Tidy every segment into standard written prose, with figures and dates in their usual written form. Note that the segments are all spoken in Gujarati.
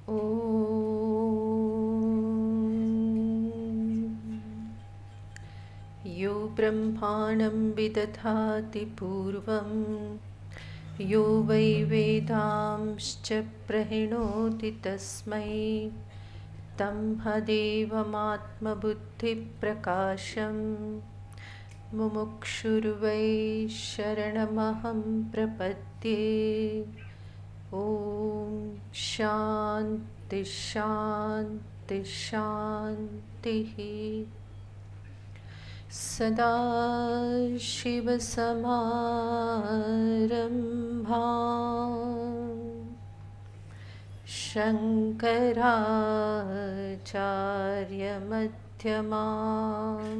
ॐ यो ब्रह्माणं विदधाति पूर्वं यो वै वेदांश्च प्रणोति तस्मै तम्हदेवमात्मबुद्धिप्रकाशं मुमुक्षुर्वै शरणमहं प्रपद्ये। ॐ शान्ति शान्ति शान्तिः। सदाशिवसमारम्भां शङ्कराचार्यमध्यमाम्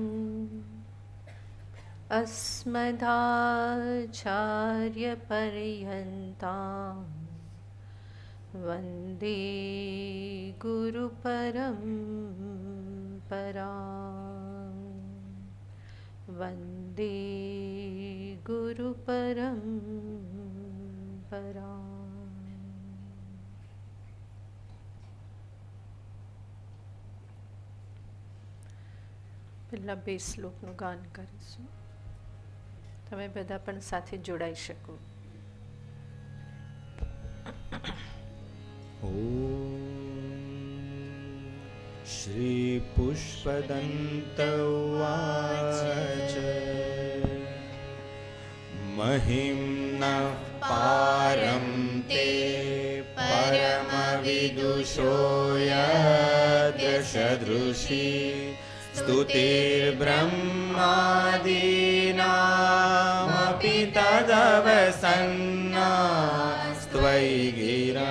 अस्मदाचार्यपर्यन्तां वन्दे गुरुपरम्परां। वन्दे गुरुपरम्परां। પહેલાં બે શ્લોકનું ગાન કરીશું. તમે બધા પણ સાથે જોડાઈ શકો. શ્રી પુષ્પદંત ઉવાચ મહિમ્નઃ પારં તે પરમવિદુષો યદશદૃશી સ્તુતિર્બ્રહ્માદીનામપિ તદવસન્નાસ્ત્વયિ ગિરઃ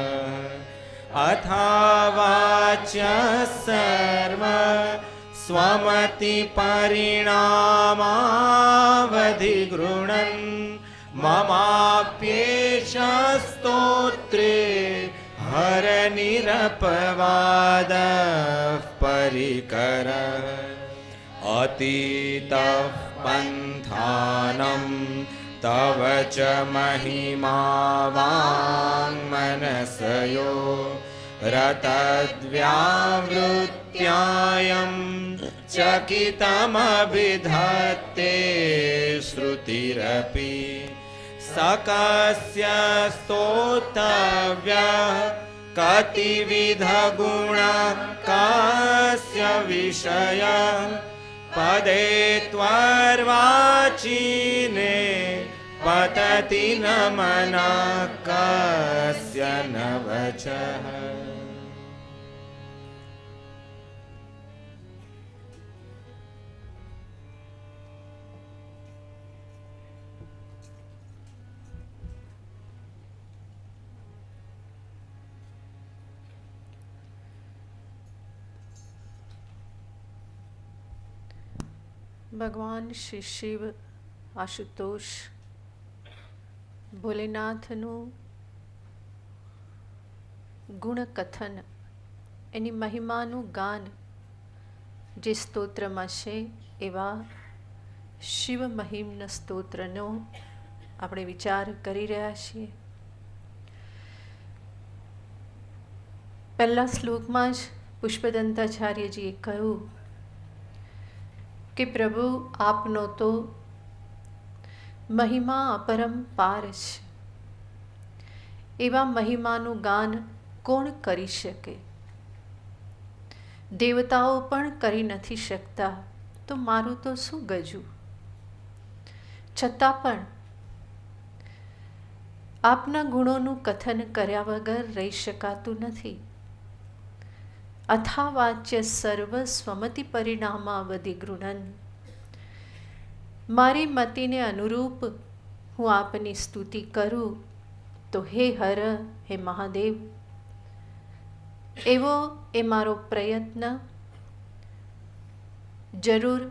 અથાવાચ્ય સર્વ સ્વમતિ પરિણામાવધિગૃણન મમાપ્યેષ સ્તોત્રે હરનિરપવાદ પરિકર અતીતઃ પંથાનં તવ ચ મહિમા વાङ्मनसयो રતદ્વ્યાવૃત્યાયં ચકિતમભિધત્તે શ્રુતિરપિ સકસ્ય સ્તોતવ્યઃ કતિવિધ ગુણ કસ્ય વિષયઃ પદે ત્વર્વાચીને પતતિ ન મનઃ કસ્ય ન વચઃ. ભગવાન શ્રી શિવ, આશુતોષ, ભોલેનાથનું ગુણકથન, એની મહિમાનું ગાન જે સ્તોત્રમાં છે એવા શિવ મહિમ્ન સ્તોત્રનો આપણે વિચાર કરી રહ્યા છીએ. પહેલા શ્લોકમાં જ પુષ્પદંતાચાર્યજીએ કહ્યું કે પ્રભુ આપનો તો મહિમા અપરંપાર છે. એવા મહિમાનું ગાન કોણ કરી શકે? દેવતાઓ પણ કરી નથી શકતા, તો મારું તો શું ગજું. છતાં પણ આપના ગુણોનું કથન કર્યા વગર રહી શકાતું નથી. અથાવાચ્ય સર્વ સ્વમતિ પરિણામાવધિ ગૃણન. મારી મતિને અનુરૂપ હું આપની સ્તુતિ કરું તો હે હર, હે મહાદેવ, એવો એ મારો પ્રયત્ન જરૂર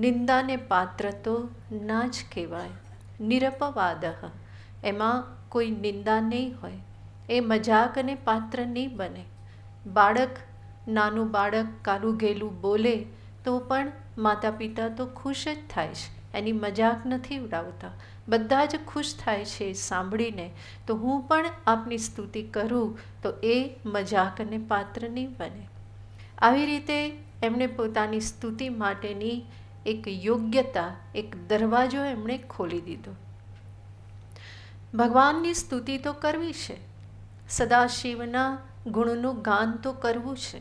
નિંદાને પાત્ર તો ના જ કહેવાય. નિરપવાદ, એમાં કોઈ નિંદા નહીં હોય, એ મજાકને પાત્ર નહીં બને. બાળક, નાનું બાળક કાલું ઘેલું બોલે તો પણ માતા પિતા તો ખુશ જ થાય છે, એની મજાક નથી ઉડાવતા, બધા જ ખુશ થાય છે સાંભળીને. તો હું પણ આપની સ્તુતિ કરું તો એ મજાકને પાત્ર નહીં બને. આવી રીતે એમણે પોતાની સ્તુતિ માટેની એક યોગ્યતા, એક દરવાજો એમણે ખોલી દીધો. ભગવાનની સ્તુતિ તો કરવી છે, સદાશિવના ગુણનું ગાન તો કરવું છે,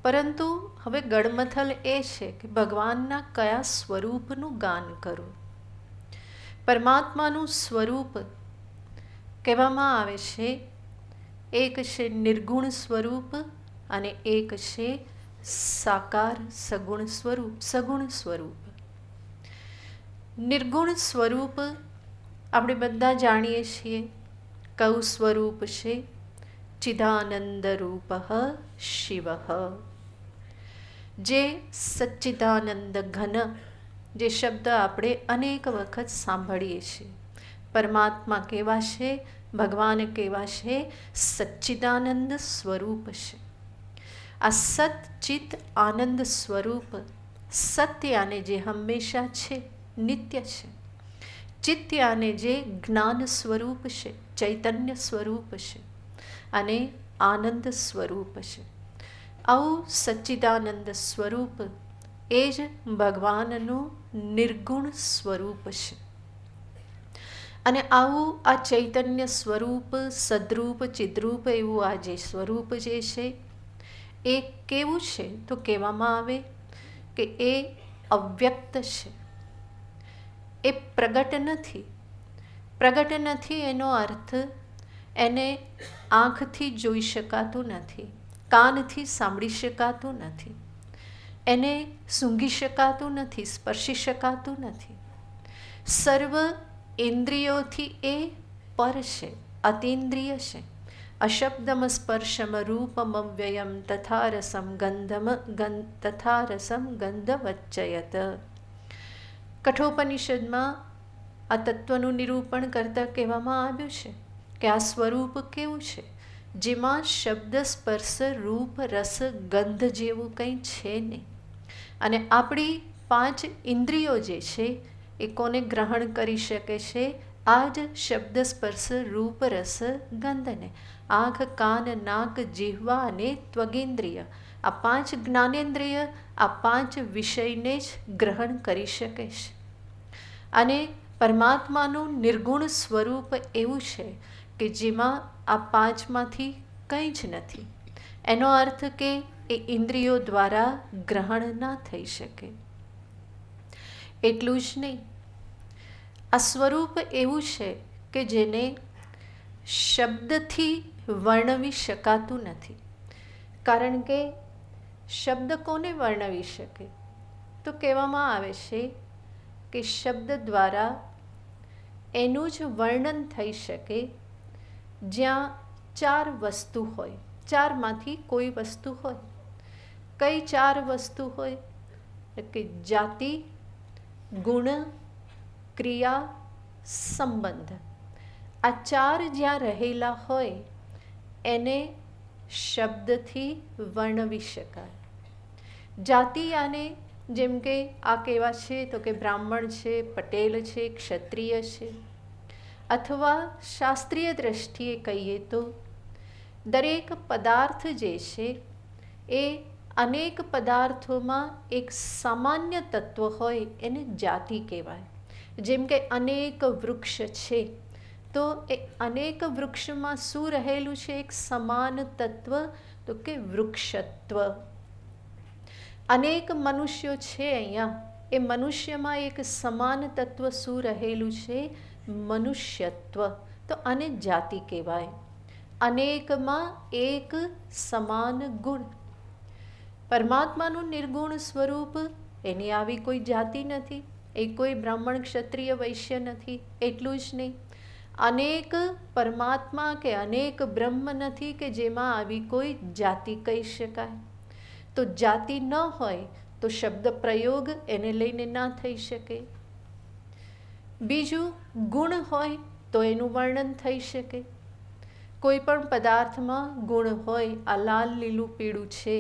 પરંતુ હવે ગડમથલ એ છે કે ભગવાનના કયા સ્વરૂપનું ગાન કરવું. પરમાત્માનું સ્વરૂપ કહેવામાં આવે છે, એક છે નિર્ગુણ સ્વરૂપ અને એક છે સાકાર સગુણ સ્વરૂપ. નિર્ગુણ સ્વરૂપ આપણે બધા જાણીએ છીએ કયું સ્વરૂપ છે? ચિદાનંદ રૂપ શિવ, જે સચ્ચિદાનંદ ઘન, જે શબ્દ આપણે અનેક વખત સાંભળીએ છીએ. પરમાત્મા કેવા છે? ભગવાન કેવા છે? સચ્ચિદાનંદ સ્વરૂપ છે. આ સચ્ચિત આનંદ સ્વરૂપ સત્યાને જે હંમેશા છે, નિત્ય છે. ચિત્યાને જે જ્ઞાન સ્વરૂપ છે, ચૈતન્ય સ્વરૂપ છે અને આનંદ સ્વરૂપ છે. આવું સચ્ચિદાનંદ સ્વરૂપ એ જ ભગવાનનું નિર્ગુણ સ્વરૂપ છે. અને આવું આ ચૈતન્ય સ્વરૂપ, સદરૂપ, ચિદ્રૂપ એવું આ જે સ્વરૂપ જે છે એ કેવું છે? તો કહેવામાં આવે કે એ અવ્યક્ત છે, એ પ્રગટ નથી. પ્રગટ નથી એનો અર્થ એને આંખથી જોઈ શકાતું નથી, કાનથી સાંભળી શકાતું નથી, એને સૂંઘી શકાતું નથી, સ્પર્શી શકાતું નથી. સર્વ ઇન્દ્રિયોથી એ પર છે, અતીન્દ્રિય છે. અશબ્દમ સ્પર્શમ રૂપમ વ્યયમ તથા રસમ ગંધવચ્ચયત. કઠોપનિષદમાં આ તત્વનું નિરૂપણ કરતાં કહેવામાં આવ્યું છે કે આ સ્વરૂપ કેવું છે? જેમાં શબ્દ, સ્પર્શ, રૂપ, રસ, ગંધ જેવું કંઈ છે નહીં. અને આપણી 5 ઇન્દ્રિયો જે છે એ કોને ગ્રહણ કરી શકે છે? આ જ શબ્દ, સ્પર્શ, રૂપ, રસ, ગંધને. આંખ, કાન, નાક, જીહ્વા અને ત્વગેન્દ્રિય, આ 5 જ્ઞાનેન્દ્રિય આ 5 વિષયને જ ગ્રહણ કરી શકે છે. અને પરમાત્માનું નિર્ગુણ સ્વરૂપ એવું છે કે જેમાં આ 5માંથી કંઈ જ નથી. એનો અર્થ કે એ ઇન્દ્રિયો દ્વારા ગ્રહણ ના થઈ શકે. એટલું જ નહીં, આ સ્વરૂપ એવું છે કે જેને શબ્દથી વર્ણવી શકાતું નથી. કારણ કે શબ્દ કોને વર્ણવી શકે? તો કહેવામાં આવે છે કે શબ્દ દ્વારા એનું જ વર્ણન થઈ શકે જ્યાં 4 વસ્તુ હોય, 4માંથી કોઈ વસ્તુ હોય. કઈ 4 વસ્તુ હોય? કે જાતિ, ગુણ, ક્રિયા, સંબંધ. આ 4 જ્યાં રહેલા હોય એને શબ્દથી વર્ણવી શકાય. જાતિ આને જેમ કે આ કેવા છે તો કે બ્રાહ્મણ છે, પટેલ છે, ક્ષત્રિય છે. અથવા શાસ્ત્રીય દ્રષ્ટિએ કહીએ તો દરેક પદાર્થ જે છે એ અનેક પદાર્થોમાં એક સામાન્ય તત્વ હોય એને જાતિ કહેવાય. જેમ કે અનેક વૃક્ષ છે તો એ અનેક વૃક્ષમાં શું રહેલું છે? એક સમાન તત્વ, તો કે વૃક્ષત્વ. અનેક મનુષ્યો છે અહીંયા, એ મનુષ્યમાં એક સમાન તત્વ શું રહેલું છે? મનુષ્યત્વ. તો આને જાતિ કહેવાય. અનેકમાં એક સમાન ગુણ. પરમાત્માનું નિર્ગુણ સ્વરૂપ, એની આવી કોઈ જાતિ નથી, એ કોઈ બ્રાહ્મણ, ક્ષત્રિય, વૈશ્ય નથી. એટલું જ નહીં, અનેક પરમાત્મા કે અનેક બ્રહ્મ નથી કે જેમાં આવી કોઈ જાતિ કહી શકાય. તો જાતિ ન હોય તો શબ્દ પ્રયોગ એને લઈને ના થઈ શકે. બીજું, ગુણ હોય તો એનું વર્ણન થઈ શકે. કોઈ પણ પદાર્થમાં ગુણ હોય, આ લાલ, લીલું, પીળું છે,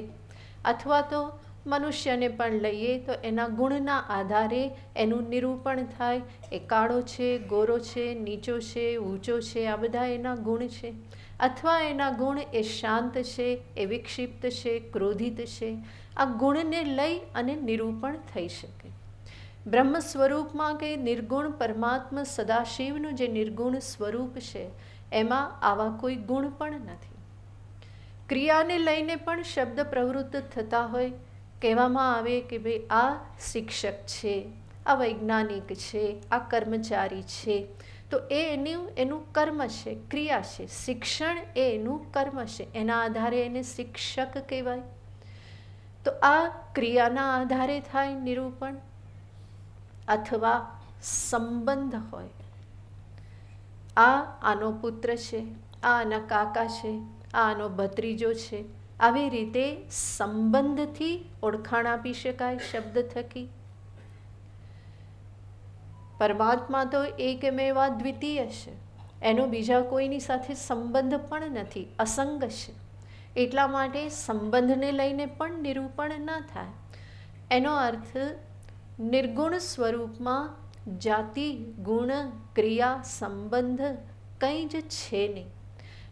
અથવા તો મનુષ્યને પણ લઈએ તો એના ગુણના આધારે એનું નિરૂપણ થાય. એ કાળો છે, ગોરો છે, નીચો છે, ઊંચો છે, આ બધા એના ગુણ છે. અથવા એના ગુણ એ શાંત છે, એ વિક્ષિપ્ત છે, ક્રોધિત છે. આ ગુણને લઈ અને નિરૂપણ થઈ શકે. બ્રહ્મ સ્વરૂપમાં કે નિર્ગુણ પરમાત્મા સદાશિવનું જે નિર્ગુણ સ્વરૂપ છે એમાં આવા કોઈ ગુણ પણ નથી. ક્રિયાને લઈને પણ શબ્દ પ્રવૃત્ત થતા હોય. કહેવામાં આવે કે ભાઈ આ શિક્ષક છે, આ વૈજ્ઞાનિક છે, આ કર્મચારી છે, તો એ એનું કર્મ છે, ક્રિયા છે. શિક્ષણ એ એનું કર્મ છે, એના આધારે એને શિક્ષક કહેવાય. તો આ ક્રિયાના આધારે થાય નિરૂપણ. અથવા સંબંધ હોય, આ આનો પુત્ર છે, આ આના કાકા છે, આ આનો ભત્રીજો છે. આવી રીતે સંબંધથી ઓળખાણ આપી શકાય શબ્દ થકી. પરમાત્મા તો એકમેવા દ્વિતીય છે, એનો બીજા કોઈની સાથે સંબંધ પણ નથી, અસંગ છે. એટલા માટે સંબંધને લઈને પણ નિરૂપણ ન થાય. એનો અર્થ નિર્ગુણ સ્વરૂપમાં જાતિ, ગુણ, ક્રિયા, સંબંધ કંઈ જ છે નહીં.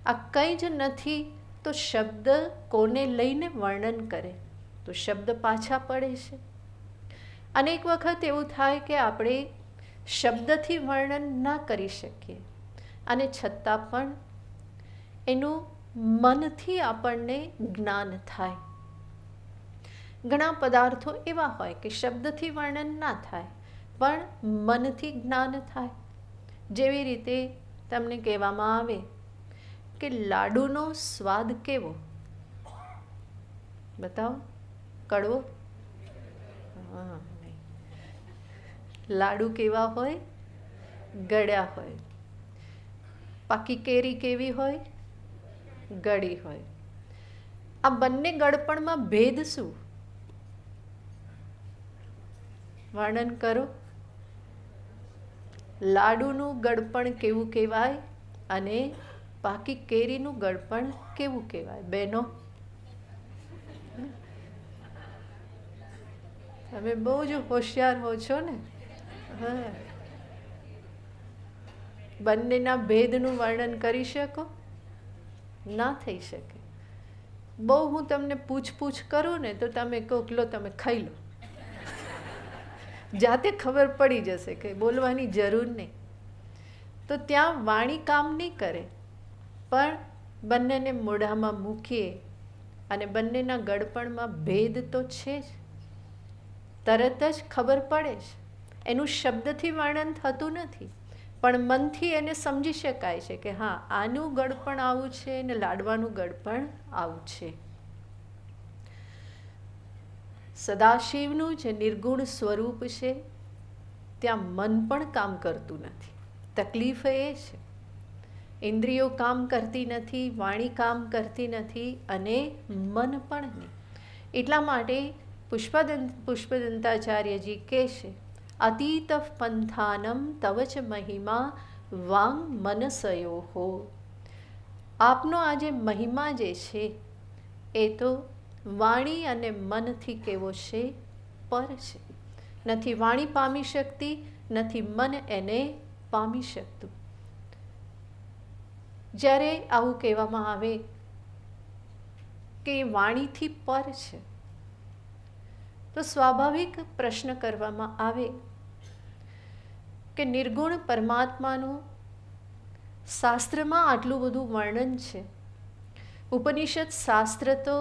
આ કંઈ જ નથી તો શબ્દ કોને લઈને વર્ણન કરે? તો શબ્દ પાછા પડે છે. અનેક વખત એવું થાય કે આપણે શબ્દથી વર્ણન ના કરી શકીએ અને છતાં પણ એનું મનથી આપણને જ્ઞાન થાય. ઘણા પદાર્થો એવા હોય કે શબ્દથી વર્ણન ના થાય પણ મનથી જ્ઞાન થાય. જેવી રીતે તમને કહેવામાં આવે કે લાડુનો સ્વાદ કેવો? બતાવો. કડવો? હા, લાડુ કેવા હોય? ગળ્યા હોય. પાકી કેરી કેવી હોય? ગળી હોય. આ બંને ગળપણમાં ભેદ શું? વર્ણન કરો. લાડુનું ગળપણ કેવું કહેવાય અને પાકી કેરીનું ગળપણ કેવું કહેવાય? બહેનો, તમે બહુ જ હોશિયાર હો છો ને. હા, બંનેના ભેદનું વર્ણન કરી શકો? ના થઈ શકે. બહુ હું તમને પૂછપૂછ કરું ને તો તમે કહો લો, તમે ખાઈ લો. જાતે ખબર પડી જશે કે બોલવાની જરૂર નહીં. તો ત્યાં વાણી કામ નહીં કરે, પણ બંનેને મોઢામાં મૂકીએ અને બંનેના ગળપણમાં ભેદ તો છે જ, તરત જ ખબર પડે છે. એનું શબ્દથી વર્ણન થતું નથી પણ મનથી એને સમજી શકાય છે કે હા, આનું ગળપણ આવું છે અને લાડવાનું ગળપણ આવું છે. સદાશિવનું જે નિર્ગુણ સ્વરૂપ છે ત્યાં મન પણ કામ કરતું નથી. તકલીફ એ છે, ઇન્દ્રિયો કામ કરતી નથી, વાણી કામ કરતી નથી અને મન પણ નહીં. એટલા માટે પુષ્પદંતાચાર્યજી કહે છે, અતીત પંથાનમ તવ ચ મહિમા વાંગ મનસયોહો. આપનો આ જે મહિમા જે છે એ તો વાણી અને મનથી કેવો છે? પર છે. નથી વાણી પામી શકતી, નથી મન એને પામી શકતું. જ્યારે આવું કહેવામાં આવે કે વાણીથી પર છે તો સ્વાભાવિક પ્રશ્ન કરવામાં આવે કે નિર્ગુણ પરમાત્માનું શાસ્ત્રમાં આટલું બધું વર્ણન છે, ઉપનિષદ શાસ્ત્ર તો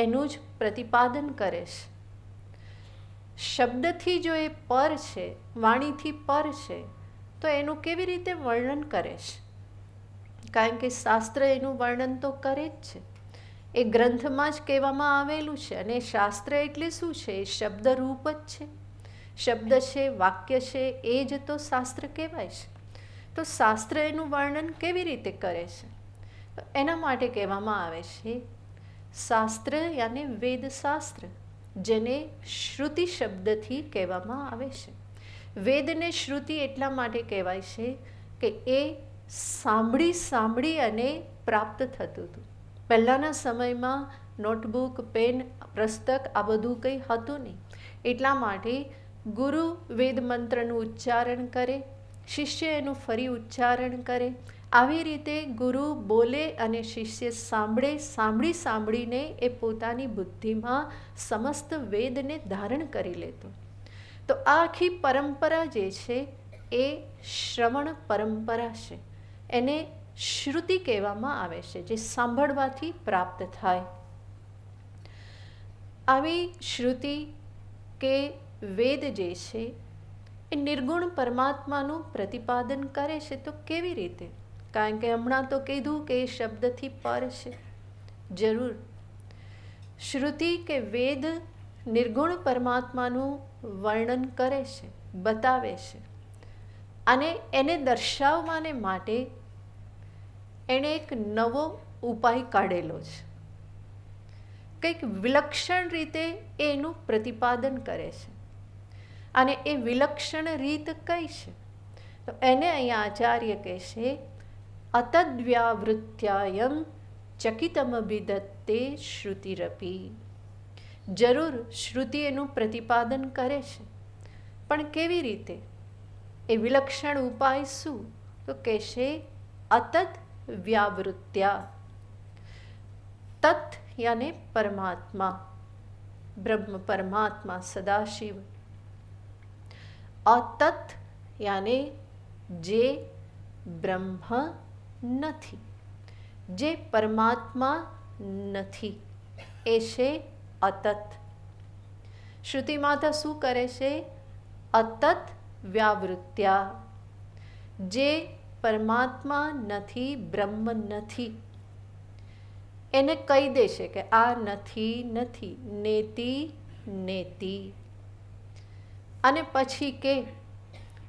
એનું જ પ્રતિપાદન કરે છે. શબ્દથી જો એ પર છે, વાણીથી પર છે, તો એનું કેવી રીતે વર્ણન કરે છે? કારણ કે શાસ્ત્ર એનું વર્ણન તો કરે જ છે. એ ગ્રંથમાં જ કહેવામાં આવેલું છે. અને શાસ્ત્ર એટલે શું છે? એ શબ્દરૂપ જ છે. શબ્દ છે, વાક્ય છે, એ જ તો શાસ્ત્ર કહેવાય છે. તો શાસ્ત્ર એનું વર્ણન કેવી રીતે કરે છે? તો એના માટે કહેવામાં આવે છે શાસ્ત્ર યાને વેદશાસ્ત્ર, જેને શ્રુતિ શબ્દથી કહેવામાં આવે છે. વેદને શ્રુતિ એટલા માટે કહેવાય છે કે એ સાંભળી સાંભળી અને પ્રાપ્ત થતું હતું. પહેલાંના સમયમાં નોટબુક, પેન, પુસ્તક આ બધું કંઈ હતું નહીં. એટલા માટે ગુરુ વેદ મંત્રનું ઉચ્ચારણ કરે, શિષ્ય એનું ફરી ઉચ્ચારણ કરે. આવી રીતે ગુરુ બોલે અને શિષ્ય સાંભળે. સાંભળીને એ પોતાની બુદ્ધિમાં સમસ્ત વેદને ધારણ કરી લેતો. તો આ આખી પરંપરા જે છે એ શ્રવણ પરંપરા છે. એને શ્રુતિ કહેવામાં આવે છે, જે સાંભળવાથી પ્રાપ્ત થાય. આવી શ્રુતિ કે વેદ જે છે એ નિર્ગુણ પરમાત્માનું પ્રતિપાદન કરે છે. તો કેવી રીતે? કારણ કે હમણાં તો કીધું કે એ શબ્દથી પર છે. જરૂર શ્રુતિ કે વેદ નિર્ગુણ પરમાત્માનું વર્ણન કરે છે, બતાવે છે. અને એને દર્શાવવાને માટે એણે એક નવો ઉપાય કાઢેલો છે. કંઈક વિલક્ષણ રીતે એનું પ્રતિપાદન કરે છે. અને એ વિલક્ષણ રીત કઈ છે? તો એને અહીંયા આચાર્ય કહેશે, અતદ્વ્યાવૃત્યાયમ ચકિતમ વિદત્તે શ્રુતિરપી. જરૂર શ્રુતિ એનું પ્રતિપાદન કરે છે, પણ કેવી રીતે? એ વિલક્ષણ ઉપાય શું? તો કહેશે અતત વ્યાવૃત્યા. તત યાને પરમાત્મા, બ્રહ્મ પરમાત્મા સદાશિવ. અતત યાને જે બ્રહ્મ નથી, જે પરમાત્મા નથી, એ છે અતત. શ્રુતિ માતા શું કરે છે? અતત વ્યાવૃત્યા. જે પરમાત્મા નથી, બ્રહ્મ નથી, એને કહી દેશે કે આ નથી, નથી, નેતિ નેતિ. અને પછી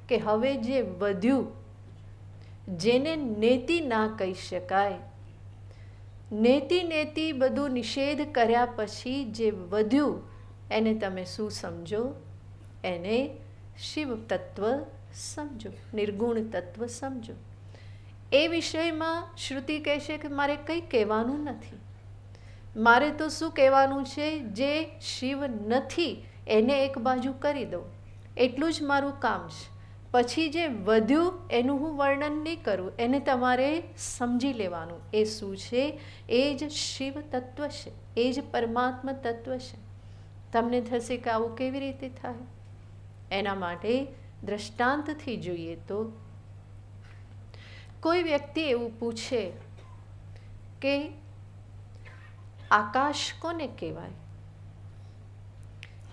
કે હવે જે વધ્યું, જેને નેતિ ના કહી શકાય, નેતિ નેતિ બધું નિષેધ કર્યા પછી જે વધ્યું એને તમે શું સમજો? એને શિવ તત્વ સમજો, નિર્ગુણ તત્વ સમજો. એ વિષયમાં શ્રુતિ કહેશે કે મારે કંઈ કહેવાનું નથી. મારે તો શું કહેવાનું છે? જે શિવ નથી એને એક બાજુ કરી દો, એટલું જ મારું કામ છે. પછી જે વધ્યું એનું હું વર્ણન નહીં કરું, એને તમારે સમજી લેવાનું. એ શું છે? એ જ શિવ તત્વ છે, એ જ પરમાત્મા તત્વ છે. તમને થશે કે આવું કેવી રીતે થાય? એના માટે દ્રષ્ટાંતથી જોઈએ તો, કોઈ વ્યક્તિ એવું પૂછે કે આકાશ કોને કહેવાય?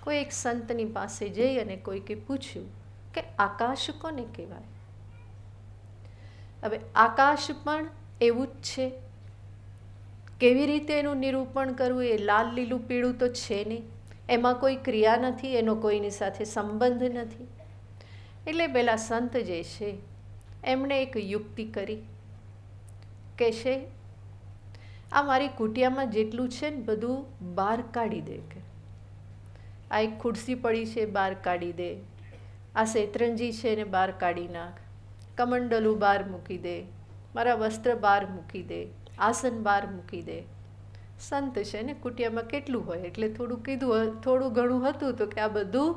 કોઈ એક સંતની પાસે જઈ અને કોઈકે પૂછ્યું કે આકાશ કોને કહેવાય? હવે આકાશ પણ એવું જ છે. કેવી રીતે એનું નિરૂપણ કરવું? એ લાલ લીલું પીળું તો છે નહીં, એમાં કોઈ ક્રિયા નથી, એનો કોઈની સાથે સંબંધ નથી. એટલે પેલા સંત જે છે એમણે એક યુક્તિ કરી. કહેશે આ મારી કુટિયામાં જેટલું છે ને બધું બહાર કાઢી દે. કે આ એક ખુરશી પડી છે, બહાર કાઢી દે. આ શેતરંજી છે એને બહાર કાઢી નાખ. કમંડલું બહાર મૂકી દે. મારા વસ્ત્ર બહાર મૂકી દે. આસન બહાર મૂકી દે. સંત છે ને કુટિયામાં કેટલું હોય એટલે થોડું કીધું, થોડું ઘણું હતું તો કે આ બધું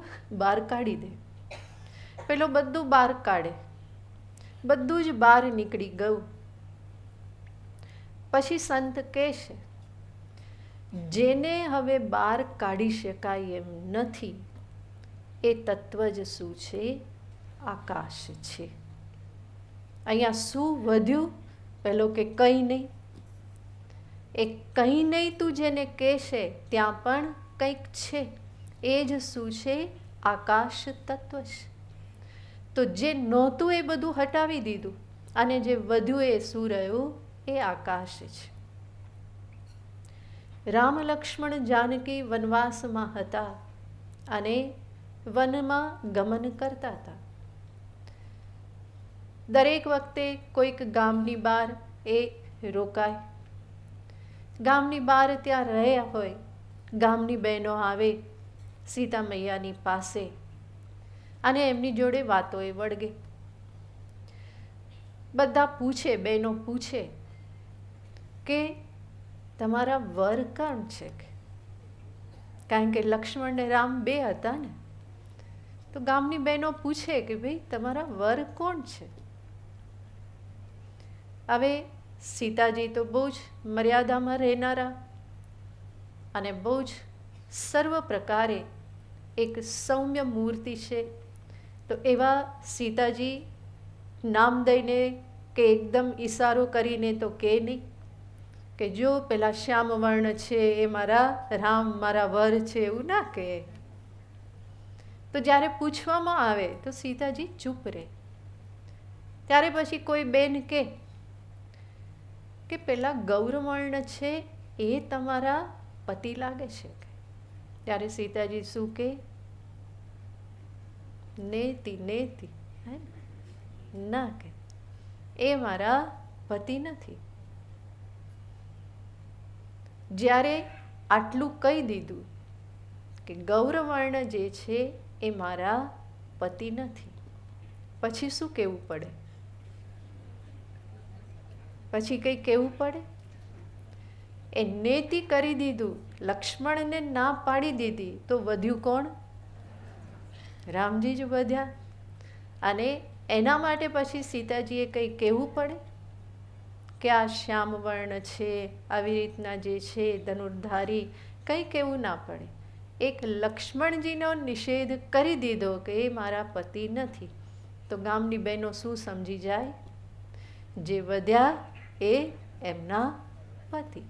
બહાર કાઢી દે. પેલો બધું બહાર કાઢે, બધું જ બહાર નીકળી ગયું. પછી સંત કહેશે જેને હવે બહાર કાઢી શકાય એમ નથી, એ તત્વ જ શું છે? આકાશ છે. અહીંયા શું વધ્યું? પેલો કે કંઈ નહીં. એ કંઈ નહીં તું જેને કહેશે ત્યાં પણ કંઈક છે. એ જ શું છે? આકાશ તત્વ છે. તો જે નહોતું એ બધું હટાવી દીધું અને જે વધ્યું એ શું રહ્યું? એ આકાશ છે. રામ લક્ષ્મણ જાનકી વનવાસમાં હતા અને વનમાં ગમન કરતા હતા. દરેક વખતે કોઈક ગામની બહાર એ રોકાય. ગામની બહાર ત્યાં રહ્યા હોય, ગામની બહેનો આવે સીતા મૈયાની પાસે અને એમની જોડે વાતો એ વળગે. બધા પૂછે, બહેનો પૂછે કે તમારા વર કોણ છે? કારણ કે લક્ષ્મણ ને રામ બે હતા ને. તો ગામની બહેનો પૂછે કે ભાઈ તમારા વર કોણ છે? હવે સીતાજી તો બહુ જ મર્યાદામાં રહેનારા અને બહુ જ સર્વ પ્રકારે એક સૌમ્ય મૂર્તિ છે. તો એવા સીતાજી નામ દઈને કે એકદમ ઈશારો કરીને તો કે નહીં કે જો પેલા શ્યામ વર્ણ છે એ મારા રામ મારા વર છે, એવું ના કહે. તો જ્યારે પૂછવામાં આવે તો સીતાજી ચૂપ રહે. ત્યારે પછી કોઈ બેન કે પેલા ગૌરવર્ણ છે એ તમારા પતિ લાગે છે? ત્યારે સીતાજી શું કે? નેતિ નેતિ, હે ના કે એ મારા પતિ નથી. જ્યારે આટલું કહી દીધું કે ગૌરવર્ણ જે છે એ મારા પતિ નથી, પછી શું કહેવું પડે? પછી કંઈ કહેવું પડે? એ નેતિ કરી દીધું, લક્ષ્મણને ના પાડી દીધી, તો વધ્યું કોણ? રામજી જ વધ્યા. અને એના માટે પછી સીતાજીએ કંઈ કહેવું પડે કે આ શ્યામ વર્ણ છે, આવી રીતના જે છે ધનુર્ધારી, કંઈ કહેવું ના પડે. એક લક્ષ્મણજીનો નિષેધ કરી દીધો કે એ મારા પતિ નથી. તો ગામની બહેનો શું સમજી જાય? જે વધ્યા એ એમના પતિ.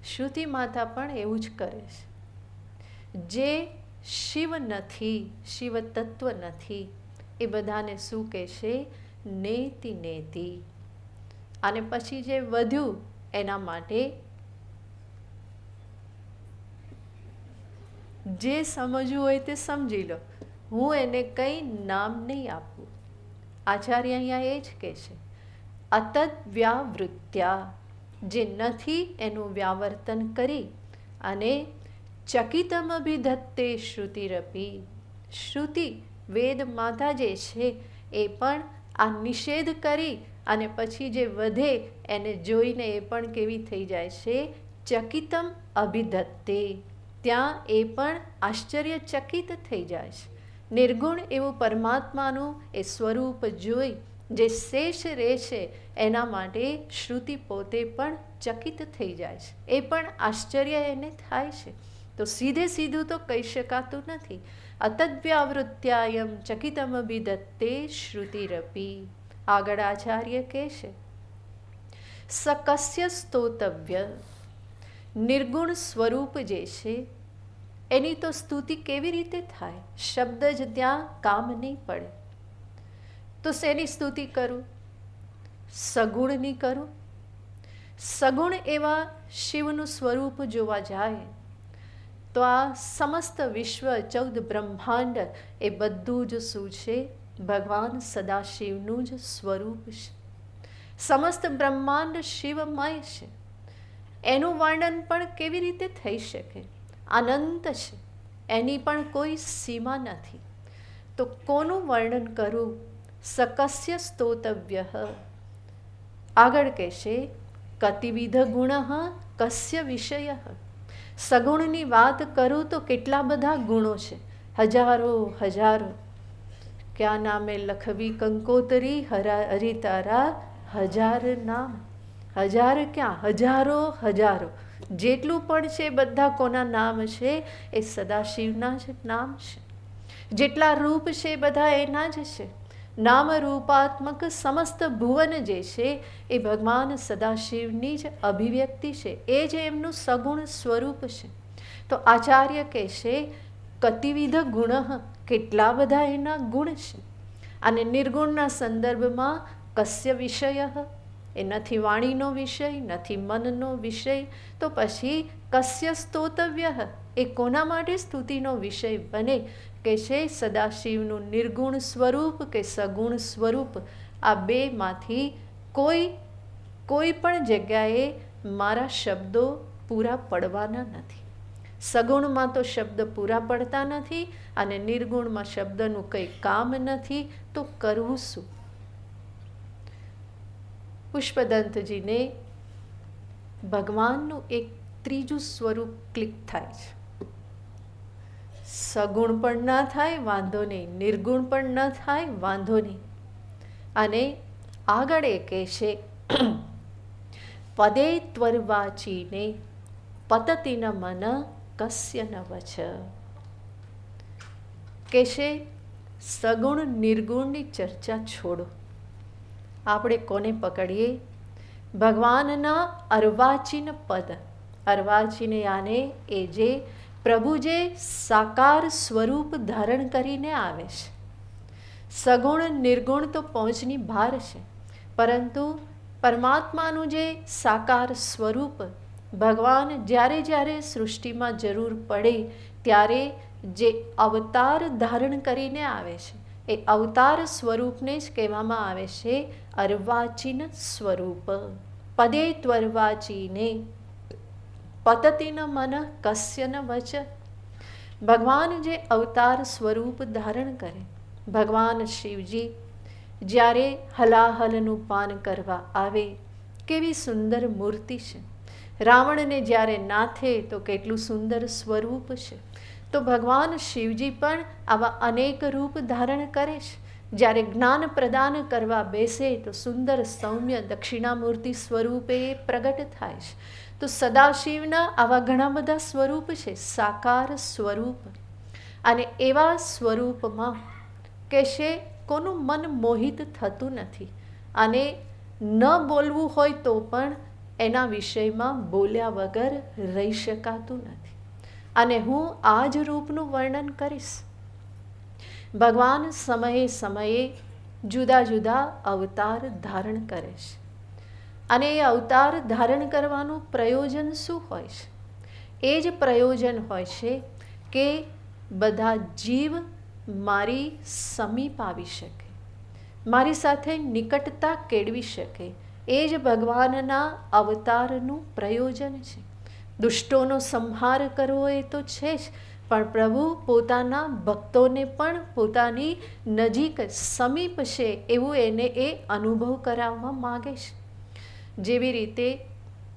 શ્રુતિ માતા પણ એવું જ કરે છે. જે શિવ નથી, શિવ તત્વ નથી, એ બધાને શું કહેશે? નેતિ નેતિ. અને પછી જે વધ્યું એના માટે જે સમજવું હોય તે સમજી લો, હું એને કંઈ નામ નહીં આપું. આચાર્ય અહીંયા એ જ કહે છે, અતદ્વ્યાવૃત્યા, જે નથી એનું વ્યાવર્તન કરી અને ચકિતમભિધત્તે શ્રુતિરપી. શ્રુતિ વેદ માતા જે છે એ પણ આ નિષેધ કરી અને પછી જે વધે એને જોઈને એ પણ કેવી થઈ જાય છે? ચકિતમ અભિધત્તે. ત્યાં એ પણ આશ્ચર્યચકિત થઈ જાય છે. નિર્ગુણ એવું પરમાત્માનું એ સ્વરૂપ જોઈ જે શેષ રહે છે એના માટે શ્રુતિ પોતે પણ ચકિત થઈ જાય છે. એ પણ આશ્ચર્ય એને થાય છે. તો સીધે સીધું તો કહી શકાતું નથી. અતદ્વ્યાવૃત્યાયમ ચકિતમભિધત્તે શ્રુતિરપી. આગળ આચાર્ય કહે છે, સકસ્ય સ્તોતવ્ય. નિર્ગુણ સ્વરૂપ જે છે એની તો સ્તુતિ કેવી રીતે થાય? શબ્દ જ ત્યાં કામ નહીં પડે. તો શેની સ્તુતિ કરું? સગુણની કરું. સગુણ એવા શિવનું સ્વરૂપ જોવા જાય તો આ સમસ્ત વિશ્વ 14 બ્રહ્માંડ એ બધું જ શું છે? ભગવાન સદાશિવનું જ સ્વરૂપ છે. સમસ્ત બ્રહ્માંડ શિવમય છે. એનું વર્ણન પણ કેવી રીતે થઈ શકે? અનંત છે, એની પણ કોઈ સીમા નથી. તો કોનું વર્ણન કરું? સકસ્ય સ્તોતવ્ય. આગળ કહેશે, કતિવિધ ગુણ કસ્ય વિષય. સગુણની વાત કરું તો કેટલા બધા ગુણો છે, હજારો હજારો. ક્યાં નામે લખવી કંકોતરી, હરિતારા હજાર નામ. હજાર ક્યાં, હજારો હજારો. જેટલું પણ છે બધા કોના નામ છે? એ સદાશિવના જ નામ છે. જેટલા રૂપ છે બધા એના જ છે. નામ રૂપાત્મક સમસ્ત ભુવન જે છે એ ભગવાન સદાશિવની જ અભિવ્યક્તિ છે. એ જ એમનું સગુણ સ્વરૂપ છે. તો આચાર્ય કહેશે, કતિવિધ ગુણ, કેટલા બધા એના ગુણ છે. અને નિર્ગુણના સંદર્ભમાં કસ્ય વિષય, એ નથી વાણીનો વિષય, નથી મનનો વિષય. તો પછી કસ્ય સ્તોતવ્ય, એ કોના માટે સ્તુતિનો વિષય બને? કે છે સદાશિવનું નિર્ગુણ સ્વરૂપ કે સગુણ સ્વરૂપ. આ બેમાંથી કોઈ પણ જગ્યાએ મારા શબ્દો પૂરા પડવાના નથી. સગુણમાં તો શબ્દ પૂરા પડતા નથી અને નિર્ગુણમાં શબ્દનું કંઈ કામ નથી. તો કરવું શું? પુષ્પદંતજીને ભગવાનનું એક ત્રીજું સ્વરૂપ ક્લિક થાય છે. સગુણ પણ ન થાય વાંધો નહીં, નિર્ગુણ પણ ન થાય વાંધો નહીં. અને આગળ એ કહેશે પદે ત્વર્વાચીને પતતિ ન મન કસ્ય ન વચ. કહેશે સગુણ નિર્ગુણની ચર્ચા છોડો. આપણે કોને પકડીએ? ભગવાનના અર્વાચીન પદ. અર્વાચીન યાને એ જે પ્રભુ જે સાકાર સ્વરૂપ ધારણ કરીને આવે છે. સગુણ નિર્ગુણ તો પહોંચની બહાર છે, પરંતુ પરમાત્માનું જે સાકાર સ્વરૂપ ભગવાન જ્યારે જ્યારે સૃષ્ટિમાં જરૂર પડે ત્યારે જે અવતાર ધારણ કરીને આવે છે, એ અવતાર સ્વરૂપને જ કહેવામાં આવે છે અર્વાચીન સ્વરૂપ. પદે ત્વર્વાચીને પતતિ ન મન કસ્ય ન વચ. ભગવાન જે અવતાર સ્વરૂપ ધારણ કરે, ભગવાન શિવજી જ્યારે હલાહલનું પાન કરવા આવે, કેવી સુંદર મૂર્તિ છે. રાવણને જ્યારે નાથે તો કેટલું સુંદર સ્વરૂપ છે. તો ભગવાન શિવજી પણ આવા અનેક રૂપ ધારણ કરે છે. જ્યારે જ્ઞાન પ્રદાન કરવા બેસે તો સુંદર સૌમ્ય દક્ષિણામૂર્તિ સ્વરૂપે પ્રગટ થાય છે. તો સદાશિવના આવા ઘણા બધા સ્વરૂપ છે, સાકાર સ્વરૂપ. અને એવા સ્વરૂપમાં કહેશે કોનું મન મોહિત થતું નથી, અને ન બોલવું હોય તો પણ એના વિષયમાં બોલ્યા વગર રહી શકાતું નથી. અને હું આ જ રૂપનું વર્ણન કરીશ. ભગવાન સમયે સમયે જુદા જુદા અવતાર ધારણ કરે છે. અને એ અવતાર ધારણ કરવાનું પ્રયોજન શું હોય છે? એ જ પ્રયોજન હોય છે કે બધા જીવ મારી સમીપ આવી શકે, મારી સાથે નિકટતા કેળવી શકે. એ જ ભગવાનના અવતારનું પ્રયોજન છે. દુષ્ટોનો સંહાર કરવો એ તો છે જ, પણ પ્રભુ પોતાના ભક્તોને પણ પોતાની નજીક સમીપ છે એવું એને એ અનુભવ કરાવવા માગે છે. જેવી રીતે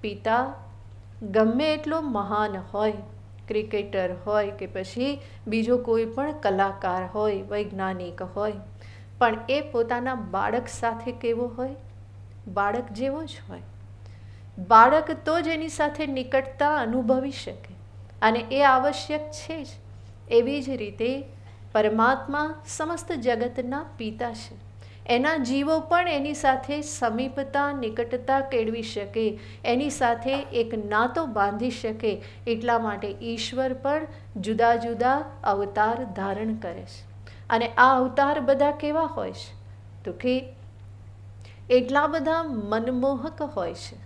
પિતા ગમે એટલો મહાન હોય, ક્રિકેટર હોય કે પછી બીજો કોઈ પણ કલાકાર હોય, વૈજ્ઞાનિક હોય, પણ એ પોતાના બાળક સાથે કેવો હોય? બાળક જેવો જ હોય. બાળક તો જ એની સાથે નિકટતા અનુભવી શકે, અને એ આવશ્યક છે જ. એવી જ રીતે પરમાત્મા સમસ્ત જગતના પિતા છે. એના જીવો પણ એની સાથે સમીપતા નિકટતા કેળવી શકે, એની સાથે એક નાતો બાંધી શકે. એટલા માટે ઈશ્વર પણ જુદા જુદા અવતાર ધારણ કરે છે. અને આ અવતાર બધા કેવા હોય છે? તો કે એટલા બધા મનમોહક હોય છે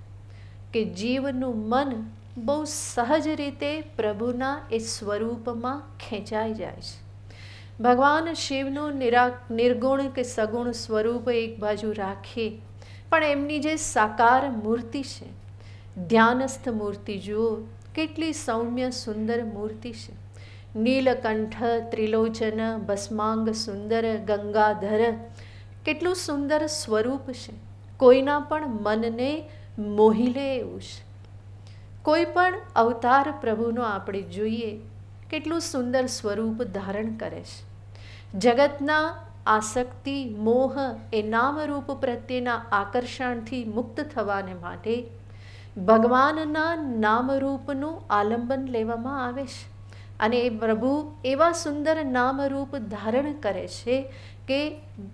કે જીવનું મન બહુ સહજ રીતે પ્રભુના એ સ્વરૂપમાં ખેંચાઈ જાય છે. ભગવાન શિવનું નિર્ગુણ કે સગુણ સ્વરૂપ એક બાજુ રાખીએ, પણ એમની જે સાકાર મૂર્તિ છે, ધ્યાનસ્થ મૂર્તિ જુઓ, કેટલી સૌમ્ય સુંદર મૂર્તિ છે. નીલકંઠ, ત્રિલોચન, ભસ્માંગ સુંદર, ગંગાધર, કેટલું સુંદર સ્વરૂપ છે. કોઈના પણ મનને મોહી લે એવું છે. કોઈ પણ અવતાર પ્રભુનો આપણે જોઈએ, કેટલું સુંદર સ્વરૂપ ધારણ કરે છે. જગતના આસક્તિ, મોહ એ નામરૂપ પ્રત્યેના આકર્ષણથી મુક્ત થવાને માટે ભગવાનના નામરૂપનું આલંબન લેવામાં આવે છે. અને એ પ્રભુ એવા સુંદર નામરૂપ ધારણ કરે છે કે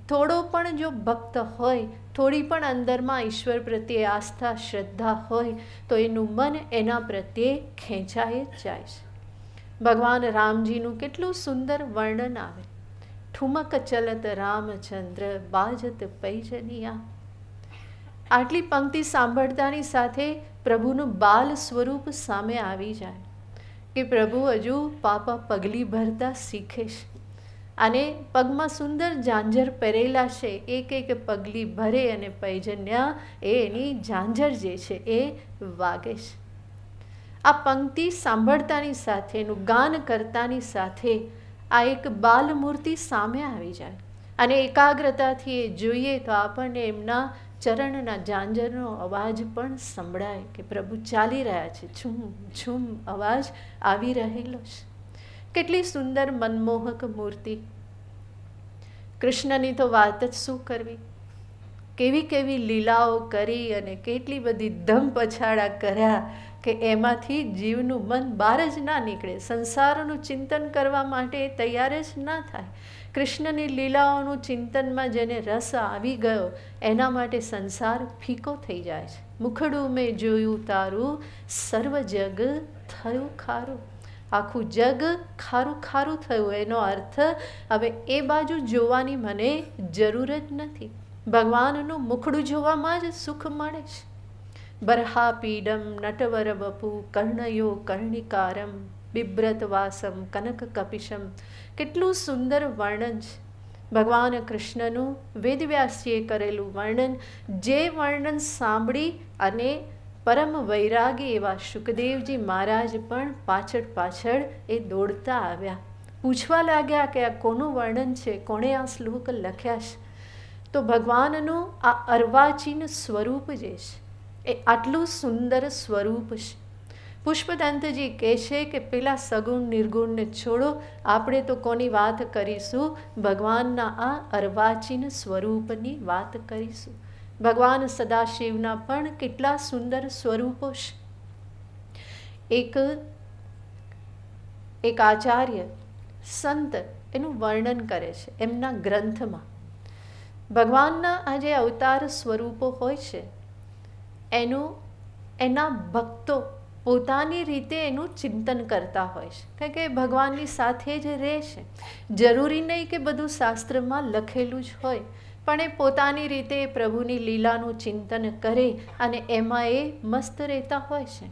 થોડો પણ જો ભક્ત હોય, થોડી પણ અંદરમાં ઈશ્વર પ્રત્યે આસ્થા, શ્રદ્ધા હોય, તો એનું મન એના પ્રત્યે ખેંચાઈ જ જાય છે. ભગવાન રામજીનું કેટલું સુંદર વર્ણન આવે. ઠુમક ચલત રામચંદ્ર બાજત પૈજનિયા. આટલી પંક્તિ સાંભળતાની સાથે પ્રભુનું બાલ સ્વરૂપ સામે આવી જાય કે પ્રભુ હજુ પાપા પગલી ભરતા શીખે છે. અને પગમાં સુંદર ઝાંઝર પહેરેલા છે. એક એક પગલી ભરે અને પૈજન્યા એ એની ઝાંઝર જે છે એ વાગે છે. આ પંક્તિ સાંભળતાની સાથે, એનું ગાન કરતાની સાથે આ એક બાલ મૂર્તિ સામે આવી જાય, અને એકાગ્રતાથી એ જોઈએ તો આપણને એમના ચરણના ઝાંઝરનો અવાજ પણ સંભળાય કે પ્રભુ ચાલી રહ્યા છે, ઝૂમ ઝૂમ અવાજ આવી રહેલો છે. કેટલી સુંદર મનમોહક મૂર્તિ. કૃષ્ણની તો વાત જ શું કરવી. કેવી કેવી લીલાઓ કરી અને કેટલી બધી ધમ પછાડા કર્યા કે એમાંથી જીવનું મન બહાર જ ના નીકળે, સંસારનું ચિંતન કરવા માટે તૈયાર જ ના થાય. કૃષ્ણની લીલાઓનું ચિંતનમાં જેને રસ આવી ગયો એના માટે સંસાર ફીકો થઈ જાય છે. મુખડું મેં જોયું તારું, સર્વ જગ થયું ખારું. આખું જગ ખારું ખારું થયું. એનો અર્થ હવે એ બાજુ જોવાની મને જરૂર જ નથી. ભગવાનનું મુખડું જોવામાં જ સુખ મળે છે. બરહા પીડમ નટવર વપુ કર્ણયો કર્ણિકારમ બિબ્રત વાસમ કનક કપિશમ. કેટલું સુંદર વર્ણન છે ભગવાન કૃષ્ણનું. વેદવ્યાસીએ કરેલું વર્ણન, જે વર્ણન સાંભળી અને પરમ વૈરાગી એવા શુકદેવજી મહારાજ પણ પાછળ પાછળ એ દોડતા આવ્યા. પૂછવા લાગ્યા કે આ કોનું વર્ણન છે, કોણે આ શ્લોક લખ્યા છે. તો ભગવાનનું આ અર્વાચીન સ્વરૂપ જે છે એ આટલું સુંદર સ્વરૂપ છે. પુષ્પદંતજી કહે છે કે પેલા સગુણ નિર્ગુણને છોડો, આપણે તો કોની વાત કરીશું, ભગવાનના આ અર્વાચીન સ્વરૂપની વાત કરીશું. ભગવાન સદાશિવના પણ કેટલા સુંદર સ્વરૂપો છે. એક આચાર્ય સંત એનું વર્ણન કરે છે એમના ગ્રંથમાં. ભગવાનના આ જે અવતાર સ્વરૂપો હોય છે એના ભક્તો પોતાની રીતે એનું ચિંતન કરતા હોય છે. કારણ કે ભગવાનની સાથે જ રહે છે. જરૂરી નહીં કે બધું શાસ્ત્રમાં લખેલું જ હોય, પણ એ પોતાની રીતે પ્રભુની લીલાનું ચિંતન કરે અને એમાં એ મસ્ત રહેતા હોય છે.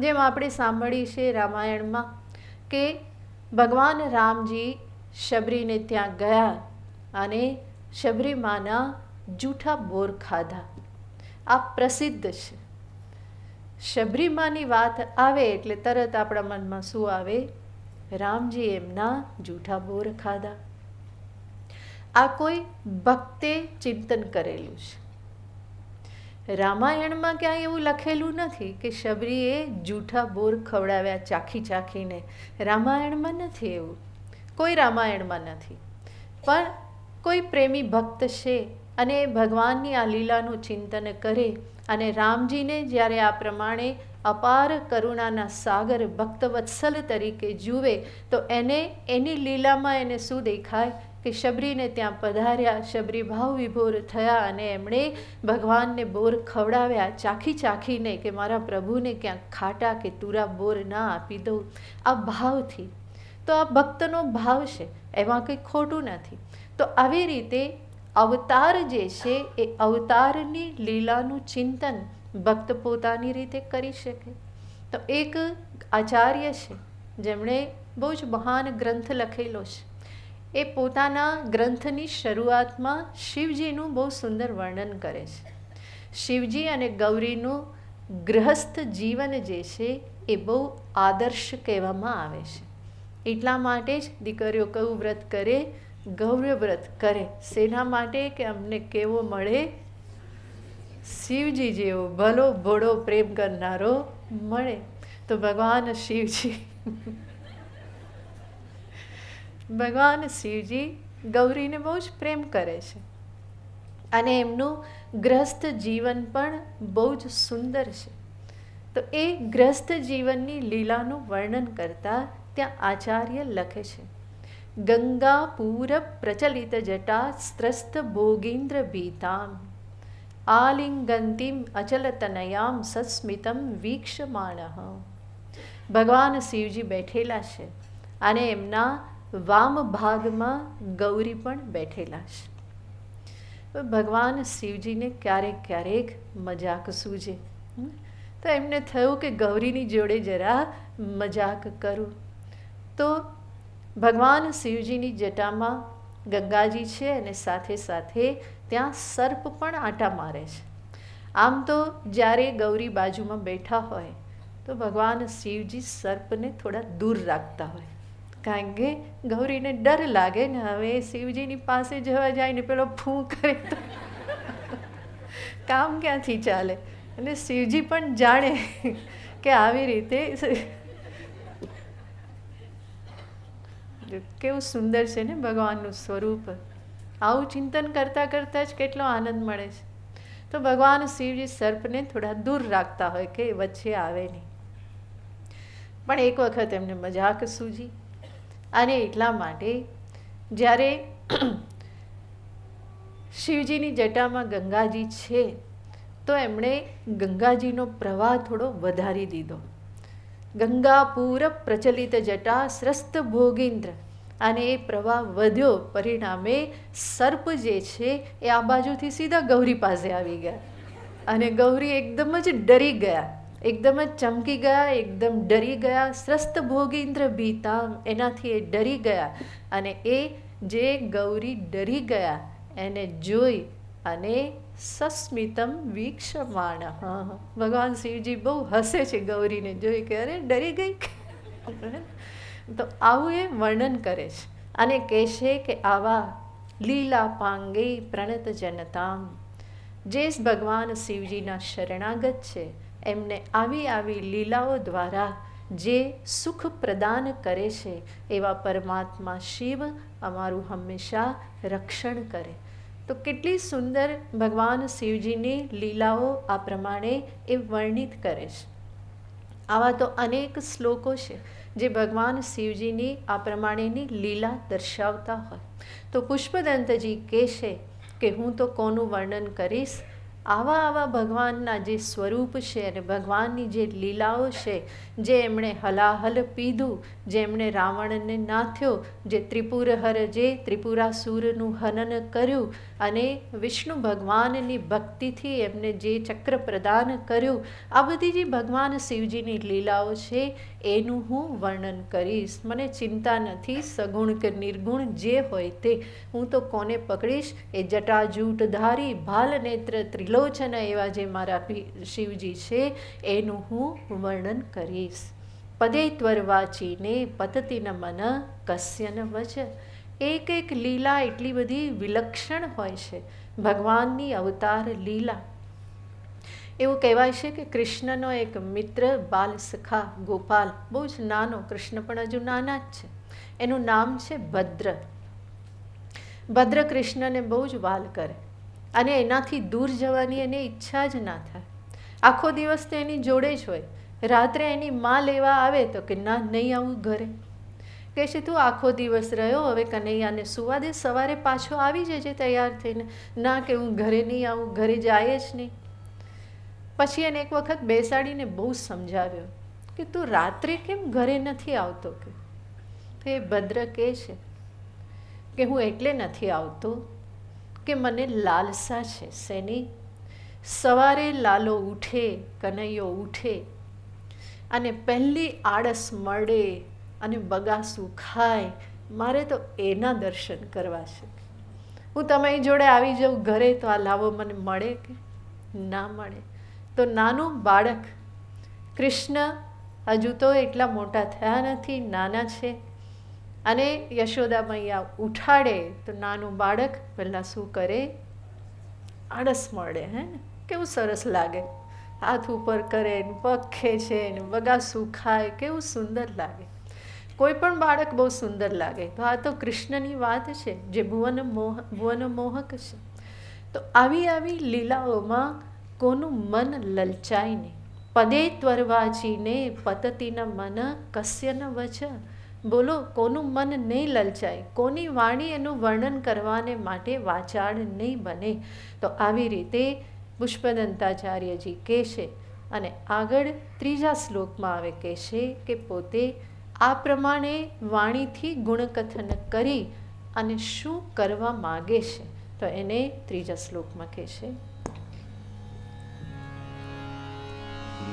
જેમ આપણે સાંભળી છે રામાયણમાં કે ભગવાન રામજી શબરીને ત્યાં ગયા અને શબરીમાના જૂઠા બોર ખાધા. આ પ્રસિદ્ધ છે. શબરીમાની વાત આવે એટલે તરત આપણા મનમાં શું આવે? રામજી એમના જૂઠા બોર ખાધા. આ કોઈ ભક્તે ચિંતન કરેલું છે. રામાયણમાં ક્યાંય એવું લખેલું નથી કે શબરીએ જૂઠા બોર ખવડાવ્યા ચાખી ચાખીને. રામાયણમાં નથી એવું, કોઈ રામાયણમાં નથી. પણ કોઈ પ્રેમી ભક્ત છે અને એ ભગવાનની આ લીલાનું ચિંતન કરે અને રામજીને જ્યારે આ પ્રમાણે અપાર કરુણાના સાગર ભક્તવત્સલ તરીકે જુએ તો એને એની લીલામાં એને શું દેખાય કે શબરીને ત્યાં પધાર્યા, શબરી ભાવ વિભોર થયા અને એમણે ભગવાનને બોર ખવડાવ્યા ચાખી ચાખીને કે મારા પ્રભુને ક્યાંક ખાટા કે તુરા બોર ના આપી દઉં, આ ભાવથી. તો આ ભક્તનો ભાવ છે, એમાં કંઈ ખોટું નથી. તો આવી રીતે અવતાર જે છે એ અવતારની લીલાનું ચિંતન ભક્ત પોતાની રીતે કરી શકે. તો એક આચાર્ય છે જેમણે બહુ જ મહાન ગ્રંથ લખેલો છે. એ પોતાના ગ્રંથની શરૂઆતમાં શિવજીનું બહુ સુંદર વર્ણન કરે છે. શિવજી અને ગૌરીનું ગૃહસ્થ જીવન જે છે એ બહુ આદર્શ કહેવામાં આવે છે. એટલા માટે જ દીકરીઓ કયું વ્રત કરે? ગૌરી વ્રત કરે. શેના માટે? કે અમને કેવો મળે? શિવજી જેવો ભલો ભોળો પ્રેમ કરનારો મળે. તો ભગવાન શિવજી ગૌરીને બહુ જ પ્રેમ કરે છે અને એમનું ગ્રસ્ત જીવન પણ બહુ જ સુંદર છે. તો એ ગ્રસ્ત જીવનની લીલાનું વર્ણન કરતા ત્યાં આચાર્ય લખે છે, ગંગા પૂર પ્રચલિત જટા સ્ત્રસ્ત ભોગીન્દ્ર ભીતામ આલિંગંતિમ અચલતનયામ સસ્મિતમ વીક્ષમાણ. ભગવાન શિવજી બેઠેલા છે અને એમના વામ ભાગમાં ગૌરી પણ બેઠેલા છે. ભગવાન શિવજીને ક્યારેક ક્યારેક મજાક સૂજે. તો એમને થયું કે ગૌરીની જોડે જરા મજાક કરું. તો ભગવાન શિવજીની જટામાં ગંગાજી છે અને સાથે સાથે ત્યાં સર્પ પણ આંટા મારે છે. આમ તો જ્યારે ગૌરી બાજુમાં બેઠા હોય તો ભગવાન શિવજી સર્પને થોડા દૂર રાખતા હોય, કારણ કે ગૌરીને ડર લાગે ને હવે શિવજીની પાસે જવા જાય ને પેલો ફૂં કરે કામ ક્યાંથી ચાલે? અને શિવજી પણ જાણે કે આવી રીતે કેવું સુંદર છે ને ભગવાનનું સ્વરૂપ. આવું ચિંતન કરતાં કરતાં જ કેટલો આનંદ મળે છે. તો ભગવાન શિવજી સર્પને થોડા દૂર રાખતા હોય કે વચ્ચે આવે નહીં. પણ એક વખત એમને મજાક સૂજી, અને એટલા માટે જ્યારે શિવજીની જટામાં ગંગાજી છે તો એમણે ગંગાજીનો પ્રવાહ થોડો વધારી દીધો. ગંગા પૂર પ્રચલિત જટા સ્રસ્ત ભોગીન્દ્ર, અને એ પ્રવાહ વધ્યો. પરિણામે સર્પ જે છે એ આ બાજુથી સીધા ગૌરી પાસે આવી ગયા, અને ગૌરી એકદમ જ ડરી ગયા, એકદમ જ ચમકી ગયા, એકદમ ડરી ગયા. સ્રસ્ત ભોગીન્દ્ર ભીતામ, એનાથી એ ડરી ગયા. અને એ જે ગૌરી ડરી ગયા એને જોઈ અને સસ્મિતમ વીક્ષમાણ. ભગવાન શિવજી બહુ હસે છે ગૌરીને જોઈ કે અરે ડરી ગઈ. તો આવું એ વર્ણન કરે છે અને કહેશે કે આવા લીલા પાંગે પ્રણત જનતામ, જે ભગવાન શિવજીના શરણાગત છે એમને આવી આવી લીલાઓ દ્વારા જે સુખ પ્રદાન કરે છે એવા પરમાત્મા શિવ અમારું હંમેશા રક્ષણ કરે. તો કેટલી સુંદર ભગવાન શિવજીની લીલાઓ આ પ્રમાણે એ વર્ણિત કરે છે. આવા તો અનેક શ્લોકો છે જે ભગવાન શિવજીની આ પ્રમાણેની લીલા દર્શાવતા હોય. તો પુષ્પદંતજી કહેશે કે હું તો કોનું વર્ણન કરીશ? આવા આવા ભગવાનના જે સ્વરૂપ છે અને ભગવાનની જે લીલાઓ છે, જે એમણે હલાહલ પીધું, જે એમણે રાવણને નાથ્યો, જે ત્રિપુરહર જે ત્રિપુરાસુરનું હનન કર્યું અને વિષ્ણુ ભગવાનની ભક્તિથી એમને જે ચક્ર પ્રદાન કર્યું, આ બધી જે ભગવાન શિવજીની લીલાઓ છે એનું હું વર્ણન કરીશ. મને ચિંતા નથી, સગુણ કે નિર્ગુણ જે હોય તે. હું તો કોને પકડીશ? એ જટાજૂટધારી ભાલ નેત્ર ત્રિલોચન એવા જે મારા શિવજી છે એનું હું વર્ણન કરીશ. પદે ત્વરવાચીને પતતિન મન કસ્યન વચ. એક એક લીલા એટલી બધી વિલક્ષણ હોય છે, ભગવાનની અવતાર લીલા. એવું કહેવાય છે કે કૃષ્ણનો એક મિત્ર બાલ સખા ગોપાલ, બહુ જ નાનો, કૃષ્ણ પણ હજુ નાના જ છે, એનું નામ છે ભદ્ર. ભદ્ર કૃષ્ણને બહુ જ વાલ કરે અને એનાથી દૂર જવાની એને ઈચ્છા જ ના થાય. આખો દિવસ તો એની જોડે જ હોય. રાત્રે એની માં લેવા આવે તો કે ના, નહીં આવું ઘરે. કહે છે તું આખો દિવસ રહ્યો, હવે કનૈયાને સુવા દે, સવારે પાછો આવી જજે તૈયાર થઈને. ના, કે હું ઘરે નહીં આવું, ઘરે જાય જ નહીં. પછી એને એક વખત બેસાડીને બહુ સમજાવ્યો કે તું રાત્રે કેમ ઘરે નથી આવતો? કે તો એ ભદ્ર કહે છે કે હું એટલે નથી આવતો કે મને લાલસા છે. શેની? સવારે લાલો ઉઠે, કનૈયો ઉઠે અને પહેલી આળસ મળે અને બગાસું ખાય, મારે તો એના દર્શન કરવા છે. હું તમારી જોડે આવી જાઉં ઘરે તો આ લાવો મને મળે કે ના મળે? તો નાનું બાળક કૃષ્ણ હજુ તો એટલા મોટા થયા નથી, નાના છે, અને યશોદા મૈયા ઉઠાડે તો નાનું બાળક પહેલાં શું કરે? આળસ મળે. હે ને, કેવું સરસ લાગે. હાથ ઉપર કરે ને પગ ખેંચે ને બગાસું ખાય, કેવું સુંદર લાગે. કોઈ પણ બાળક બહુ સુંદર લાગે. તો આ તો કૃષ્ણની વાત છે જે ભુવન મોહક છે. તો આવી આવી લીલાઓમાં કોનું મન લલચાય નહીં. પદે ત્વરવાચીને પતતિન મન કસ્યન વચ. બોલો, કોનું મન નહીં લલચાય, કોની વાણી એનું વર્ણન કરવાને માટે વાચાળ નહીં બને. તો આવી રીતે પુષ્પદંતાચાર્યજી કહેશે. અને આગળ ત્રીજા શ્લોકમાં આવે કહેશે કે પોતે આ પ્રમાણે વાણીથી ગુણકથન કરી અને શું કરવા માગે છે. તો એને ત્રીજા શ્લોકમાં કહેશે.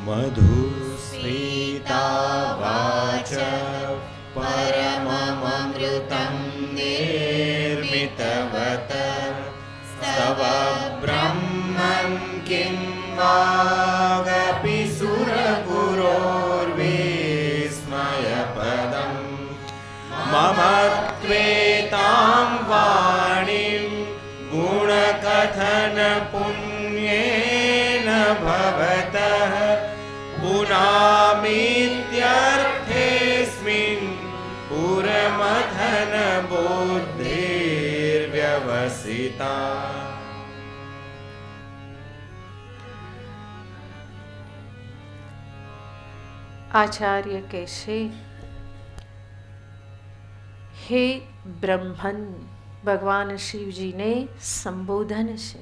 મધુસ્મિતા વાચ પરમમૃતં નિર્મિતવત સ્તવ બ્રહ્મં કિં વાગપિ સુરગુરોર્વિસ્મયપદં મમ ત્વેતાં વાણીં ગુણકથન પુણ્યે तवामित्यर्थेऽस्मिन् पुरमथन बुद्धिर्व्यवसिता। આચાર્ય કહેશે, હે બ્રહ્મન, ભગવાન શિવજીને સંબોધન છે.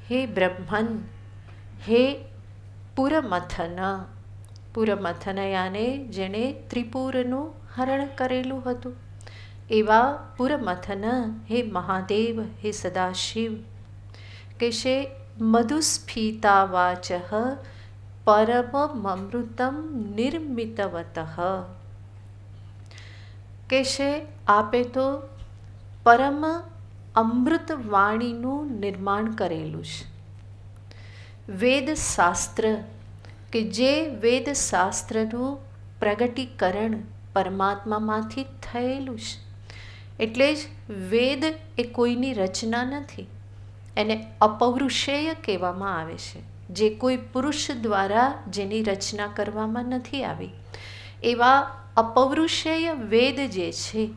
હે બ્રહ્મન, હે પુરમથન. પુરમથન યાને જેણે ત્રિપુરનું હરણ કરેલું હતું એવા પુરમથન, હે મહાદેવ, હે સદાશિવ. કહેશે મધુસ્ફીતા વાચ પરમમૃતમ નિર્મિતવત. કહેશે આપે તો પરમ અમૃત વાણીનું નિર્માણ કરેલું છે. વેદ શાસ્ત્ર કે જે વેદ શાસ્ત્રનું પ્રગટીકરણ પરમાત્મામાંથી થયેલું છે. એટલે જ વેદ એ કોઈની રચના નથી, એને અપૌરુષેય કહેવામાં આવે છે. જે કોઈ પુરુષ દ્વારા જેની રચના કરવામાં નથી આવી, એવા અપૌરુષેય વેદ જે છે,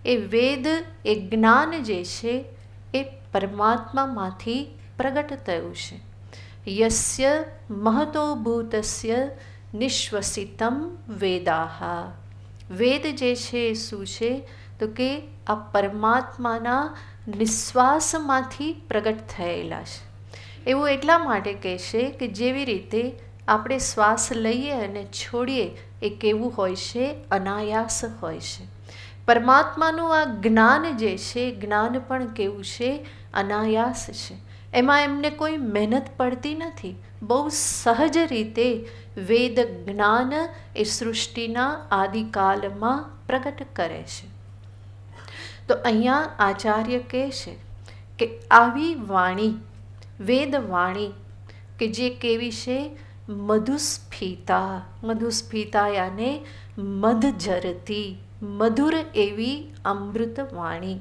એ વેદ, એ જ્ઞાન જે છે એ પરમાત્મામાંથી પ્રગટ થયું છે. યસ્ય મહતો ભૂતસ્ય નિશ્વસિતમ વેદાહ. વેદ જે છે એ શું છે તો કે આ પરમાત્માના નિશ્વાસમાંથી પ્રગટ થયેલા છે. એવું એટલા માટે કહેશે કે જેવી રીતે આપણે શ્વાસ લઈએ અને છોડીએ એ કેવું હોય છે, અનાયાસ હોય છે. પરમાત્માનું આ જ્ઞાન જે છે, જ્ઞાન પણ કેવું છે, અનાયાસ છે. એમાં એમને કોઈ મહેનત પડતી નથી. બહુ સહજ રીતે વેદ જ્ઞાન એ સૃષ્ટિના આદિકાલમાં પ્રગટ કરે છે. તો અહીંયા આચાર્ય કહે છે કે આવી વાણી, વેદ વાણી કે જે કેવી છે, મધુસ્ફીતા. મધુસ્ફીતા યાને મધ ઝરતી, મધુર એવી અમૃત વાણી.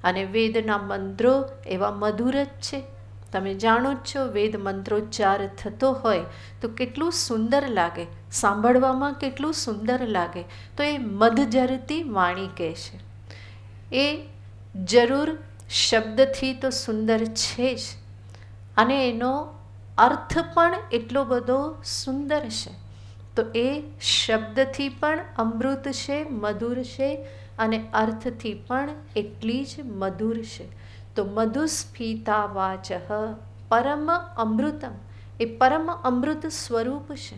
અને વેદના મંત્રો એવા મધુર જ છે. તમે જાણો જ છો, વેદ મંત્રોચ્ચાર થતો હોય તો કેટલું સુંદર લાગે, સાંભળવામાં કેટલું સુંદર લાગે. તો એ મધ ઝરતી વાણી કહે છે. એ જરૂર શબ્દથી તો સુંદર છે જ, અને એનો અર્થ પણ એટલો બધો સુંદર છે. તો એ શબ્દથી પણ અમૃત છે, મધુર છે, અને અર્થથી પણ એટલી જ મધુર છે. તો મધુસ્ફીતા વાચ પરમ અમૃતમ, એ પરમ અમૃત સ્વરૂપ છે.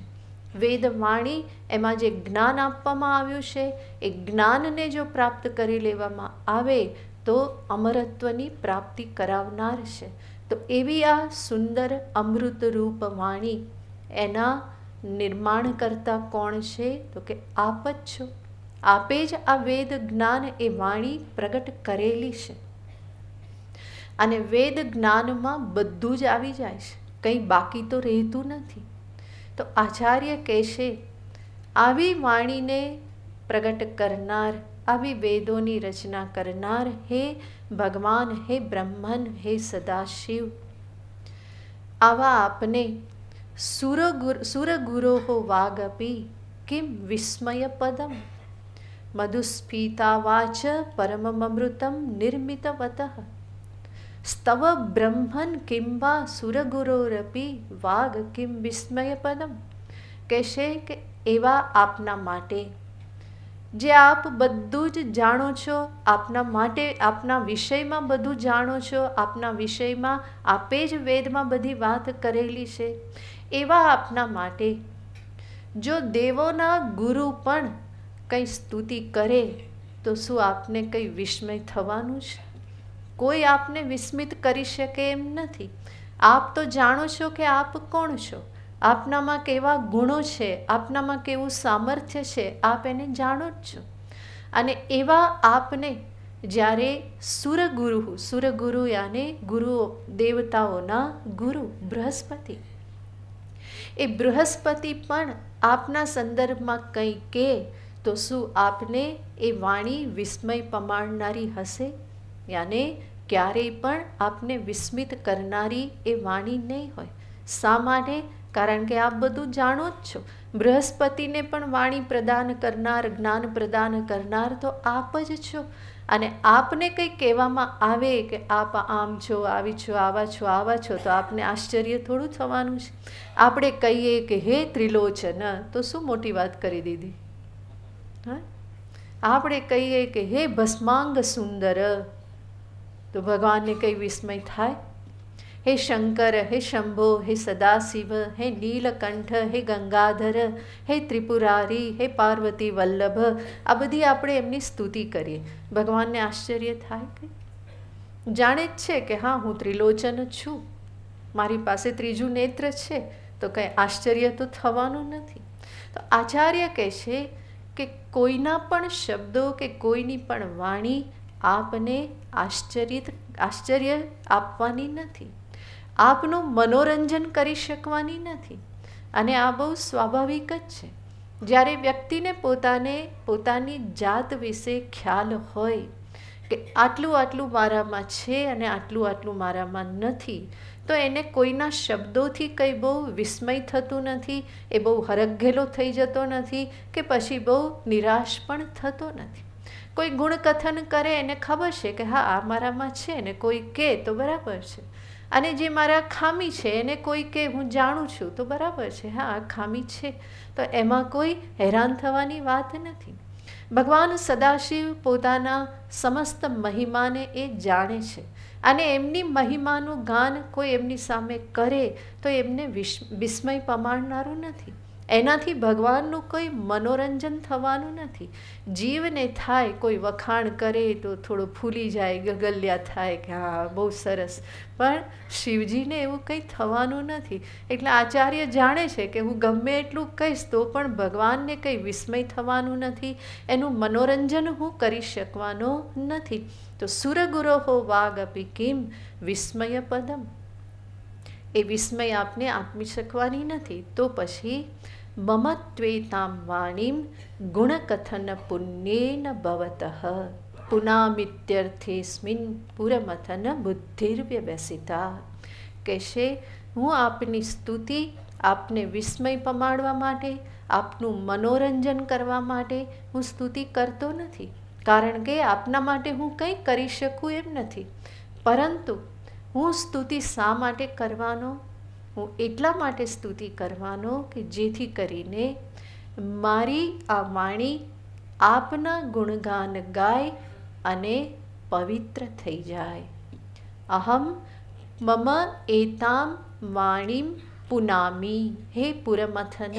વેદવાણી, એમાં જે જ્ઞાન આપવામાં આવ્યું છે, એ જ્ઞાનને જો પ્રાપ્ત કરી લેવામાં આવે તો અમરત્વની પ્રાપ્તિ કરાવનાર છે. તો એવી આ સુંદર અમૃત રૂપ વાણી, એના નિર્માણ કરતા કોણ છે તો કે આપ જ છો. આપે જ આ વેદ જ્ઞાન એ વાણી પ્રગટ કરેલી છે. અને વેદ જ્ઞાનમાં બધું જ આવી જાય છે, કંઈ બાકી તો રહેતું નથી. તો આચાર્ય કહેશે, આવી વાણીને પ્રગટ કરનાર, આવી વેદોની રચના કરનાર હે ભગવાન, હે બ્રહ્મન, હે સદાશિવ, આવા આપને સુરગુરો વાગપી કિમ વિસ્મય પદમ મધુસ્ફીતા વાચ પરમમૃતમ નિર્મિતવત સ્તવ બ્રહ્મન કિમ વા સુરગુરોરપી વાગ કિમ વિસ્મય પદમ. કહેશે કે એવા આપના માટે, જે આપ બધું જ જાણો છો, આપના માટે, આપના વિષયમાં બધું જાણો છો, આપના વિષયમાં આપે જ વેદમાં બધી વાત કરેલી છે, એવા આપના માટે જો દેવોના ગુરુ પણ કંઈ સ્તુતિ કરે તો શું આપને કંઈ વિસ્મય થવાનું છે? કોઈ આપને વિસ્મિત કરી શકે એમ નથી. આપ તો જાણો છો કે આપ કોણ છો, આપનામાં કેવા ગુણો છે, આપનામાં કેવું સામર્થ્ય છે, આપ એને જાણો જ છો. અને એવા આપને જ્યારે સુરગુરુ યાને ગુરુઓ, દેવતાઓના ગુરુ બૃહસ્પતિ, એ બૃહસ્પતિ પણ આપના સંદર્ભમાં કંઈ કહે તો શું આપને એ વાણી વિસ્મય પમાડનારી હશે? યાને ક્યારેય પણ આપને વિસ્મિત કરનારી એ વાણી નહીં હોય. શા માટે? કારણ કે આપ બધું જાણો જ છો. બૃહસ્પતિને પણ વાણી પ્રદાન કરનાર, જ્ઞાન પ્રદાન કરનાર તો આપ જ છો. અને આપને કંઈ કહેવામાં આવે કે આપ આમ છો, આવી છો, આવા છો, આવા છો, તો આપને આશ્ચર્ય થોડું થવાનું છે. આપણે કહીએ કે હે ત્રિલોચન, તો શું મોટી વાત કરી દીધી? હા, આપણે કહીએ કે હે ભસ્માંગ સુંદર, તો ભગવાનને કંઈ વિસ્મય થાય? હે શંકર, હે શંભો, હે સદાશિવ, હે નીલકંઠ, હે ગંગાધર, હે ત્રિપુરારી, હે પાર્વતી વલ્લભ, આ બધી આપણે એમની સ્તુતિ કરીએ. ભગવાનને આશ્ચર્ય થાય કે? જાણે જ છે કે હા, હું ત્રિલોચન છું, મારી પાસે ત્રીજું નેત્ર છે, તો કંઈ આશ્ચર્ય તો થવાનું નથી. તો આચાર્ય કહે છે કે કોઈના પણ શબ્દો કે કોઈની પણ વાણી આપને આશ્ચર્ય આપવાની નથી, આપનું મનોરંજન કરી શકવાની નથી. અને આ બહુ સ્વાભાવિક જ છે. જ્યારે વ્યક્તિને પોતાની જાત વિશે ખ્યાલ હોય કે આટલું આટલું મારામાં છે અને આટલું આટલું મારામાં નથી, તો એને કોઈના શબ્દોથી કંઈ બહુ વિસ્મય થતું નથી, એ બહુ હરખઘેલો થઈ જતો નથી, કે પછી બહુ નિરાશ પણ થતો નથી. કોઈ ગુણકથન કરે એને ખબર છે કે હા આ મારામાં છે, ને કોઈ કહે તો બરાબર છે. અને જે મારા ખામી છે એને કોઈ કે હું જાણું છું તો બરાબર છે, હા આ ખામી છે, તો એમાં કોઈ હેરાન થવાની વાત નથી. ભગવાન સદાશિવ પોતાના સમસ્ત મહિમાને એ જાણે છે, અને એમની મહિમાનું ગાન કોઈ એમની સામે કરે તો એમને વિસ્મય પમાડનારું નથી. એનાથી ભગવાનનું કોઈ મનોરંજન થવાનું નથી. જીવને થાય, કોઈ વખાણ કરે તો થોડું ફૂલી જાય, ગગલ્યા થાય કે હા બહુ સરસ, પણ શિવજીને એવું કંઈ થવાનું નથી. એટલે આચાર્ય જાણે છે કે હું ગમે એટલું કહીશ તો પણ ભગવાનને કંઈ વિસ્મય થવાનું નથી, એનું મનોરંજન હું કરી શકવાનો નથી. તો સુરગુરોહો વાગ અપી કિમ વિસ્મય પદમ, એ વિસ્મય આપને આપી શકવાની નથી. તો પછી મમ ત્વેતામ વાણીમ ગુણકથન પુણ્યેન ભવતઃ પુનામિત્યર્થેસ્મિન પુરમથન બુદ્ધિર્વ્યવસિતા. કહેશે હું આપની સ્તુતિ આપને વિસ્મય પમાડવા માટે, આપનું મનોરંજન કરવા માટે હું સ્તુતિ કરતો નથી, કારણ કે આપના માટે હું કંઈ કરી શકું એમ નથી. પરંતુ હું સ્તુતિ શા માટે કરવાનો? હું એટલા માટે સ્તુતિ કરવાનો કે જેથી કરીને મારી આ વાણી આપના ગુણગાન ગાય અને પવિત્ર થઈ જાય. અહમ મમ એતામ વાણીમ પુનામી, હે પુરમથન,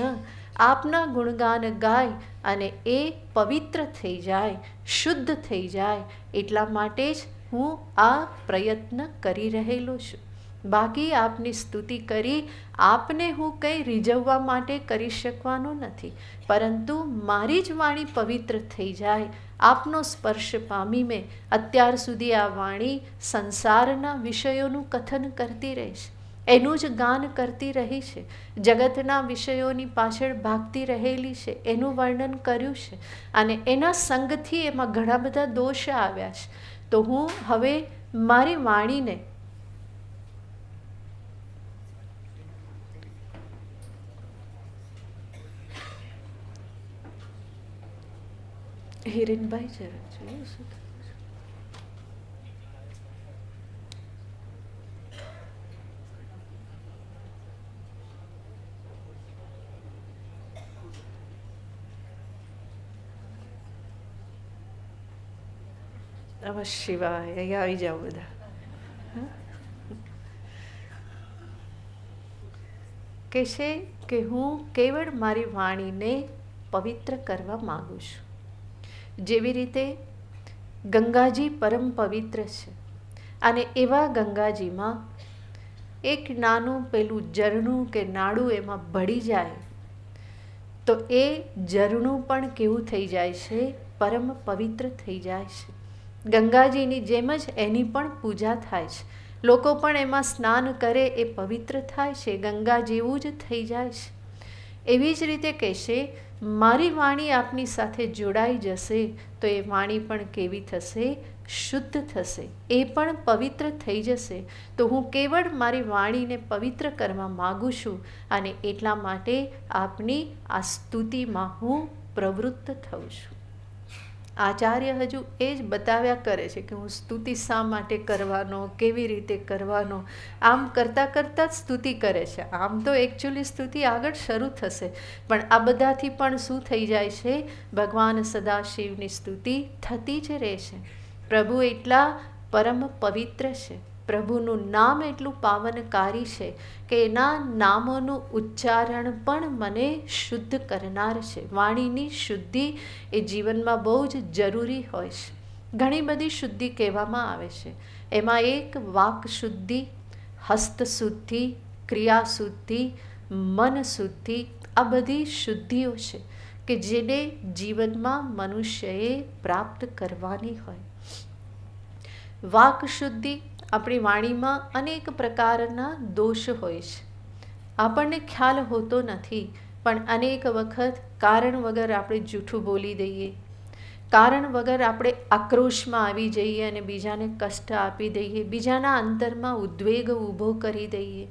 આપના ગુણગાન ગાય અને એ પવિત્ર થઈ જાય, શુદ્ધ થઈ જાય, એટલા માટે જ હું આ પ્રયત્ન કરી રહેલો છું. બાકી આપની સ્તુતિ કરી આપને હું કંઈ રીઝવવા માટે કરી શકવાનો નથી, પરંતુ મારી જ વાણી પવિત્ર થઈ જાય, આપનો સ્પર્શ પામી મેં અત્યાર સુધી આ વાણી સંસારના વિષયોનું કથન કરતી રહીશ, એનું જ ગાન કરતી રહી છે, જગતના વિષયોની પાછળ ભાગતી રહેલી છે, એનું વર્ણન કર્યું છે, અને એના સંગથી એમાં ઘણા બધા દોષ આવ્યા છે. તો હું હવે મારી વાણીને હિરેનભાઈ જરા જોયું શું નમઃ શિવાય. અહીંયા આવી જાઓ બધા. કહે છે કે હું કેવળ મારી વાણીને પવિત્ર કરવા માગું છું. જેવી રીતે ગંગાજી પરમ પવિત્ર છે, અને એવા ગંગાજીમાં એક નાનું પેલું ઝરણું કે નાળું એમાં ભળી જાય તો એ ઝરણું પણ કેવું થઈ જાય છે? પરમ પવિત્ર થઈ જાય છે. ગંગાજીની જેમ જ એની પણ પૂજા થાય છે, લોકો પણ એમાં સ્નાન કરે, એ પવિત્ર થાય છે, ગંગા જેવું જ થઈ જાય છે. એવી જ રીતે કહેશે મારી વાણી આપની સાથે જોડાઈ જશે તો એ વાણી પણ કેવી થશે? શુદ્ધ થશે, એ પણ પવિત્ર થઈ જશે. તો હું કેવળ મારી વાણીને પવિત્ર કરવા માગું છું અને એટલા માટે આપની આ સ્તુતિમાં હું પ્રવૃત્ત થઉં છું. આચાર્ય હજુ એ જ બતાવ્યા કરે છે કે હું સ્તુતિ શા માટે કરવાનો, કેવી રીતે કરવાનો. આમ કરતાં કરતાં જ સ્તુતિ કરે છે. આમ તો એકચ્યુઅલી સ્તુતિ આગળ શરૂ થશે, પણ આ બધાથી પણ શું થઈ જાય છે, ભગવાન સદાશિવની સ્તુતિ થતી જ રહે છે. પ્રભુ એટલા પરમ પવિત્ર છે, પ્રભુનું નામ એટલું પાવનકારી છે કે એના નામોનું ઉચ્ચારણ પણ મને શુદ્ધ કરનાર છે. વાણીની શુદ્ધિ એ જીવનમાં બહુ જ જરૂરી હોય છે. ઘણી બધી શુદ્ધિ કહેવામાં આવે છે. એમાં એક વાક શુદ્ધિ, હસ્ત શુદ્ધિ, ક્રિયા શુદ્ધિ, મન શુદ્ધિ, આ બધી શુદ્ધિઓ છે કે જેને જીવનમાં મનુષ્યએ પ્રાપ્ત કરવાની હોય. વાક શુદ્ધિ, આપણી વાણીમાં અનેક પ્રકારના દોષ હોય છે. આપણને ખ્યાલ હોતો નથી, પણ અનેક વખત કારણ વગર આપણે જૂઠું બોલી દઈએ, કારણ વગર આપણે આક્રોશમાં આવી જઈએ અને બીજાને કષ્ટ આપી દઈએ, બીજાના અંતરમાં ઉદ્વેગ ઊભો કરી દઈએ,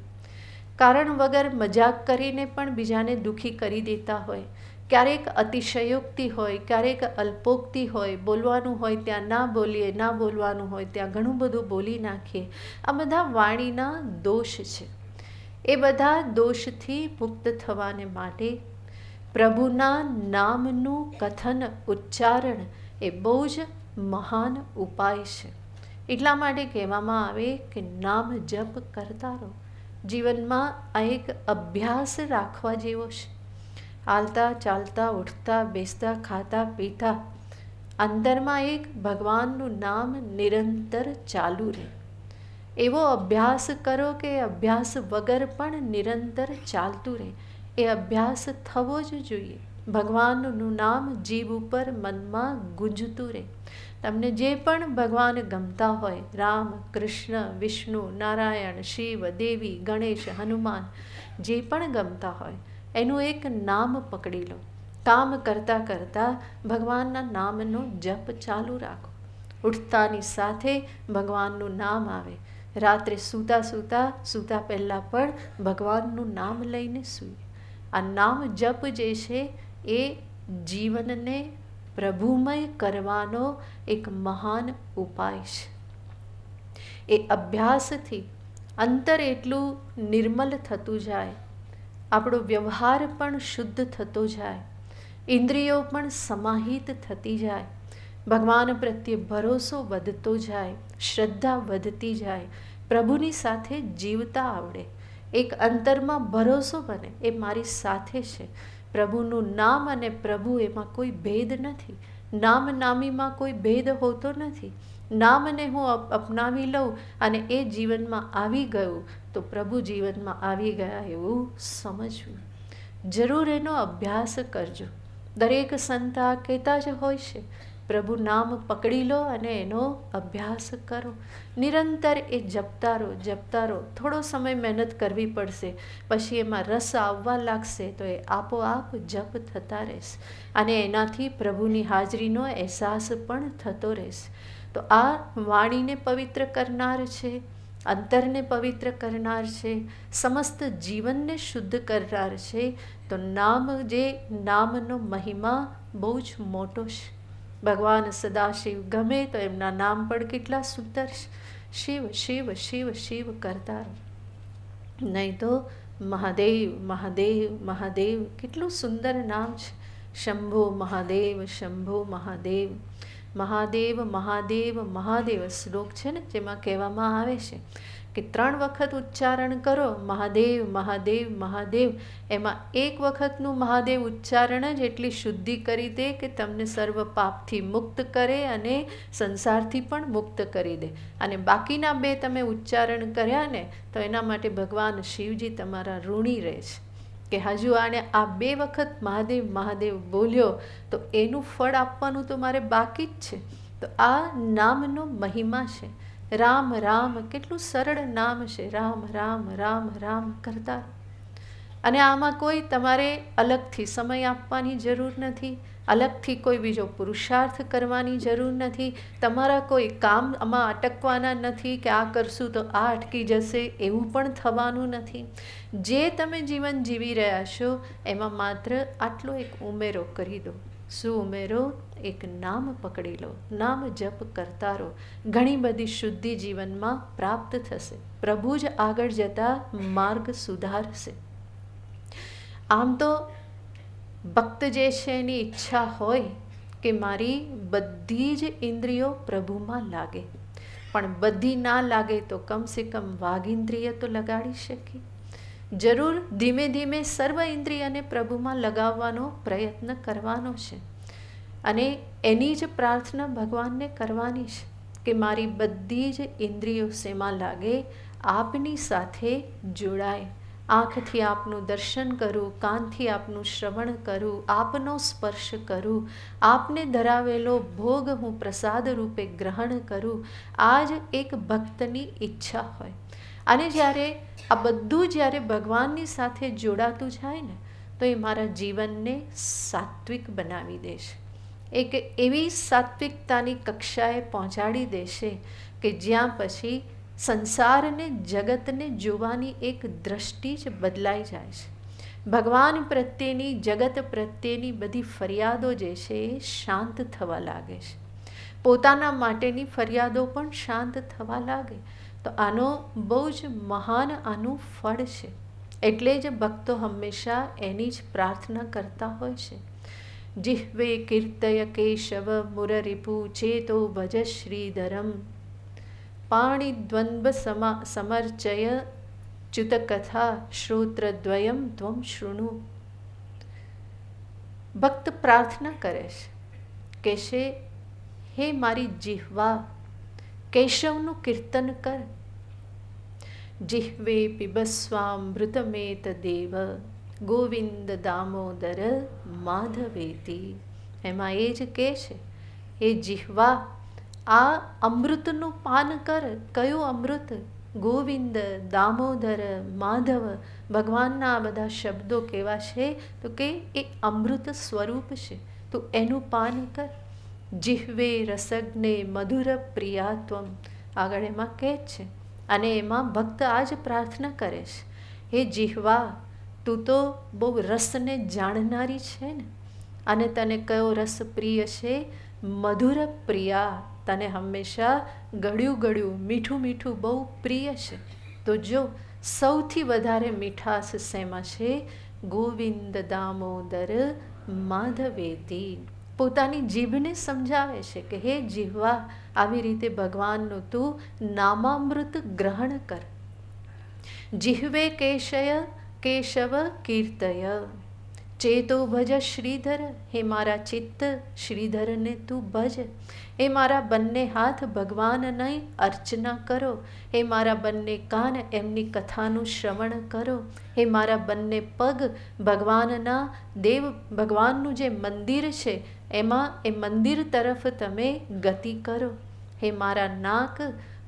કારણ વગર મજાક કરીને પણ બીજાને દુઃખી કરી દેતા હોય. ક્યારેક અતિશયોક્તિ હોય, ક્યારેક અલ્પોક્તિ હોય, બોલવાનું હોય ત્યાં ના બોલીએ, ના બોલવાનું હોય ત્યાં ઘણું બધું બોલી નાખીએ. આ બધા વાણીના દોષ છે. એ બધા દોષથી મુક્ત થવાને માટે પ્રભુના નામનું કથન, ઉચ્ચારણ એ બહુ જ મહાન ઉપાય છે. એટલા માટે કહેવામાં આવે કે નામ જપ કરતા રહો. જીવનમાં આ એક અભ્યાસ રાખવા જેવો છે. હાલતા ચાલતા, ઉઠતા બેસતા, ખાતા પીતા, અંદરમાં એક ભગવાનનું નામ નિરંતર ચાલુ રહે. એવો અભ્યાસ કરો કે અભ્યાસ વગર પણ નિરંતર ચાલતું રહે. એ અભ્યાસ થવો જ જોઈએ. ભગવાનનું નામ જીભ ઉપર, મનમાં ગુંજતું રહે. તમને જે પણ ભગવાન ગમતા હોય, રામ, કૃષ્ણ, વિષ્ણુ, નારાયણ, શિવ, દેવી, ગણેશ, હનુમાન, જે પણ ગમતા હોય એનું એક નામ પકડી લો. કામ કરતાં કરતાં ભગવાનના નામનો જપ ચાલુ રાખો. ઉઠતાની સાથે ભગવાનનું નામ આવે. રાત્રે સૂતા પહેલાં પણ ભગવાનનું નામ લઈને સૂઈએ. આ નામ જપ જે છે એ જીવનને પ્રભુમય કરવાનો એક મહાન ઉપાય છે. એ અભ્યાસથી અંતર એટલું નિર્મલ થતું જાય, આપણો વ્યવહાર પણ શુદ્ધ થતો જાય, ઇન્દ્રિયો પણ સમાહિત થતી જાય, ભગવાન પ્રત્યે ભરોસો વધતો જાય, શ્રદ્ધા વધતી જાય, પ્રભુની સાથે જીવતા આવડે. એક અંતરમાં ભરોસો બને, એ મારી સાથે છે. પ્રભુનું નામ અને પ્રભુ એમાં કોઈ ભેદ નથી. નામ નામીમાં કોઈ ભેદ હોતો નથી. નામને હું અપનાવી લઉં અને એ જીવનમાં આવી ગયું તો પ્રભુ જીવનમાં આવી ગયા એવું સમજવું. જરૂર એનો અભ્યાસ કરજો. દરેક સંત આ કહેતા જ હોય છે, પ્રભુ નામ પકડી લો અને એનો અભ્યાસ કરો. નિરંતર એ જપતા રહો. થોડો સમય મહેનત કરવી પડશે, પછી એમાં રસ આવવા લાગશે તો એ આપોઆપ જપ થતા રહેશે અને એનાથી પ્રભુની હાજરીનો અહેસાસ પણ થતો રહેશે. તો આ વાણીને પવિત્ર કરનાર છે, અંતરને પવિત્ર કરનાર છે, સમસ્ત જીવનને શુદ્ધ કરનાર છે. તો નામનો મહિમા બહુ જ મોટો છે. ભગવાન સદાશિવ ગમે તો એમના નામ પણ કેટલા સુંદર છે. શિવ શિવ શિવ શિવ કરતા રહો. નહીં તો મહાદેવ મહાદેવ મહાદેવ, કેટલું સુંદર નામ છે. શંભો મહાદેવ, શંભો મહાદેવ, મહાદેવ મહાદેવ મહાદેવ શ્લોક છે ને, જેમાં કહેવામાં આવે છે કે 3 વખત ઉચ્ચારણ કરો મહાદેવ મહાદેવ મહાદેવ. એમાં એક વખતનું મહાદેવ ઉચ્ચારણ જ એટલી શુદ્ધિ કરી દે કે તમને સર્વ પાપથી મુક્ત કરે અને સંસારથી પણ મુક્ત કરી દે. અને બાકીના 2 તમે ઉચ્ચારણ કર્યા ને તો એના માટે ભગવાન શિવજી તમારા ઋણી રહે છે કે હજુ આને આ 2 વખત મહાદેવ મહાદેવ બોલ્યો તો એનું ફળ આપવાનું તો મારે બાકી જ છે. તો આ નામનો મહિમા છે. રામ રામ, કેટલું સરળ નામ છે. રામ રામ રામ રામ કરતા. અને આમાં કોઈ તમારે અલગથી સમય આપવાની જરૂર નથી, અલગથી કોઈ બીજો પુરુષાર્થ કરવાની જરૂર નથી, તમારા કોઈ કામ આમાં અટકવાના નથી કે આ કરશું તો આ અટકી જશે, એવું પણ થવાનું નથી. જે તમે જીવન જીવી રહ્યા છો એમાં માત્ર આટલો એક ઉમેરો કરી દો. શું ઉમેરો? એક નામ પકડી લો, નામ જપ કરતા રહો. ઘણી બધી શુદ્ધિ જીવનમાં પ્રાપ્ત થશે. પ્રભુ જ આગળ જતા માર્ગ સુધારશે. આમ તો ભક્ત જે છે એની ઈચ્છા હોય કે મારી બધી જ ઇન્દ્રિયો પ્રભુમાં લાગે, પણ બધી ના લાગે તો કમસે કમ વાઘ ઇન્દ્રિય તો લગાડી શકીએ. જરૂર ધીમે ધીમે સર્વ ઇન્દ્રિયને પ્રભુમાં લગાવવાનો પ્રયત્ન કરવાનો છે, અને એની જ પ્રાર્થના ભગવાનને કરવાની છે કે મારી બધી જ ઇન્દ્રિયો શેમાં લાગે? આપની સાથે જોડાય. આંખથી આપનું દર્શન કરું, કાનથી આપનું શ્રવણ કરું, આપનો સ્પર્શ કરું, આપને ધરાવેલો ભોગ હું પ્રસાદ રૂપે ગ્રહણ કરું. આ જ એક ભક્તની ઈચ્છા હોય. અને જ્યારે આ બધું જ્યારે ભગવાનની સાથે જોડાતું જાય ને, તો એ મારા જીવનને સાત્વિક બનાવી દેશે. એક એવી સાત્વિકતાની કક્ષાએ પહોંચાડી દેશે કે જ્યાં પછી સંસારને, જગતને જોવાની એક દ્રષ્ટિ જ બદલાઈ જાય છે. ભગવાન પ્રત્યેની, જગત પ્રત્યેની બધી ફરિયાદો જે છે એ શાંત થવા લાગે છે. પોતાના માટેની ફરિયાદો પણ શાંત થવા લાગે. તો આનો બહુ જ મહાન આનું ફળ છે. એટલે જ ભક્તો હંમેશા એની જ પ્રાર્થના કરતા હોય છે. જિહ્વે કીર્તય કેશવ મુરરિપુ ચેતો ભજ શ્રીધરમ પાણિદ્વંદ્વ સમર્ચય ચ્યુતકથા શ્રોત્રદ્વયમ ત્વમ શૃણુ. ભક્ત પ્રાર્થના કરે છે, કહેશે હે મારી જીહ્વા, કેશવનું કીર્તન કર. જિહ્વે પિબસ્વામૃતમેત દેવ ગોવિંદ દામોદર માધવેતી. એમાં એ જ કહે છે, એ જીહ્વા આ અમૃતનું પાન કર. કયું અમૃત? ગોવિંદ, દામોદર, માધવ, ભગવાનના આ બધા શબ્દો કેવા છે? તો કે એ અમૃત સ્વરૂપ છે, તો એનું પાન કર. જિહ્વે રસગ્ને મધુર પ્રિયાત્વમ. આગળ એમાં કહે છે, અને એમાં ભક્ત આ જ પ્રાર્થના કરે છે, હે જીહ્વા, તું તો બહુ રસને જાણનારી છે ને, અને તને કયો રસ પ્રિય છે? મધુર પ્રિયા. તને હંમેશા ગળ્યું ગળ્યું, મીઠું મીઠું બહુ પ્રિય છે. તો જો સૌથી વધારે મીઠાશ શેમાં છે? ગોવિંદ દામોદર માધવેતી. પોતાની જીભને સમજાવે છે કે હે જીહ્વા, આવી રીતે ભગવાનનું તું નામામૃત ગ્રહણ કર. જિહ્વે કેશવ કીર્તય ચેતો ભજ શ્રીધર. હે મારા ચિત્ત, શ્રીધરને તું ભજ. એ મારા બંને હાથ ભગવાનની અર્ચના કરો. હે મારા બંને કાન એમની કથાનું શ્રવણ કરો. હે મારા બંને પગ ભગવાનના ભગવાનનું જે મંદિર છે એમાં એ મંદિર તરફ તમે ગતિ કરો. હે મારા નાક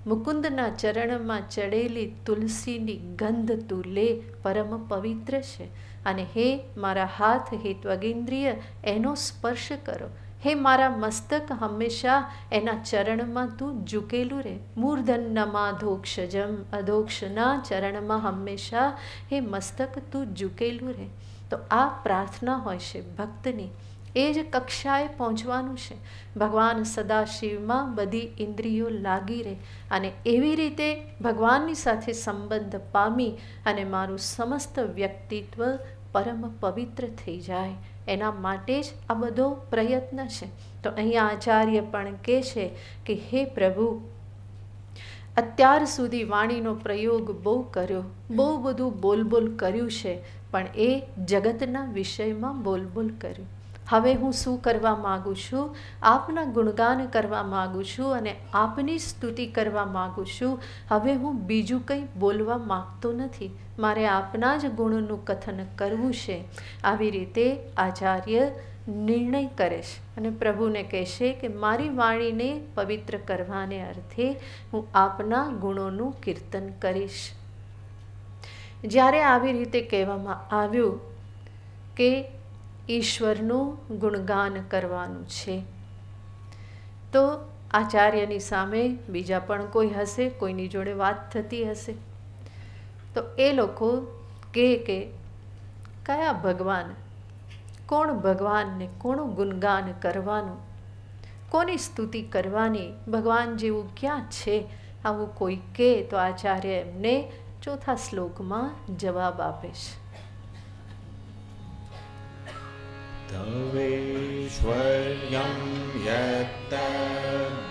મુકુંદના ચરણમાં ચડેલી તુલસીની ગંધ તું લે, પરમ પવિત્ર છે. અને હે મારા હાથ, હે ત્વગેન્દ્રિય, એનો સ્પર્શ કરો. હે મારા મસ્તક, હંમેશા એના ચરણમાં તું ઝૂકેલું રહે. મૂર્ધન્યમાધોક્ષજમ. અધોક્ષના ચરણમાં હંમેશા હે મસ્તક તું ઝૂકેલું રહે. તો આ પ્રાર્થના હોય છે ભક્તની. એ જ કક્ષાએ પહોંચવાનું છે. ભગવાન સદાશિવમાં બધી ઇન્દ્રિયો લાગી રહે, અને એવી રીતે ભગવાનની સાથે સંબંધ પામી અને મારું સમસ્ત વ્યક્તિત્વ પરમ પવિત્ર થઈ જાય. એના માટે જ આ બધો પ્રયત્ન છે. તો અહીંયા આચાર્ય પણ કહે છે કે હે પ્રભુ, અત્યાર સુધી વાણીનો પ્રયોગ બહુ કર્યો, બહુ બધું બોલબોલ કર્યું છે, પણ એ જગતના વિષયમાં બોલબોલ કર્યું. હવે હું શું કરવા માગું છું? આપના ગુણગાન કરવા માગું છું અને આપની સ્તુતિ કરવા માગું છું. હવે હું બીજું કંઈ બોલવા માગતો નથી. મારે આપના જ ગુણનું કથન કરવું છે. આવી રીતે આચાર્ય નિર્ણય કરે છે અને પ્રભુને કહેશે કે મારી વાણીને પવિત્ર કરવાને અર્થે હું આપના ગુણોનું કીર્તન કરીશ. જ્યારે આવી રીતે કહેવામાં આવ્યું કે ઈશ્વરનું ગુણગાન કરવાનું છે, તો આચાર્યની સામે બીજા પણ કોઈ હશે, કોઈની જોડે વાત થતી હશે, તો એ લોકો કે કયા ભગવાન, કોણ ભગવાનને કોનું ગુણગાન કરવાનું, કોની સ્તુતિ કરવાની, ભગવાન જેવું ક્યાં છે, આવું કોઈ કહે તો આચાર્ય એમને ચોથા શ્લોકમાં જવાબ આપે છે. તવેશ્વર્યં યત્ત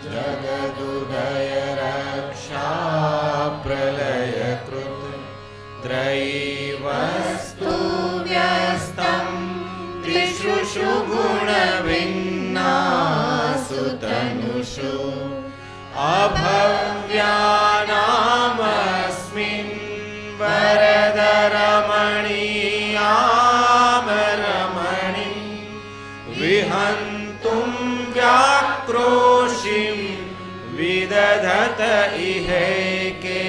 જગદુદય રક્ષા પ્રલયકૃત ત્રયીવસ્તુ વ્યસ્તં ત્રિષુષુ ગુણવિન્નાસુ તનુષુ અભવ્યાનામસ્મિन् વરદરમણીયામ રમણીં વિહન્તું વ્યાક્રોશિં વિદધત ઇહૈકે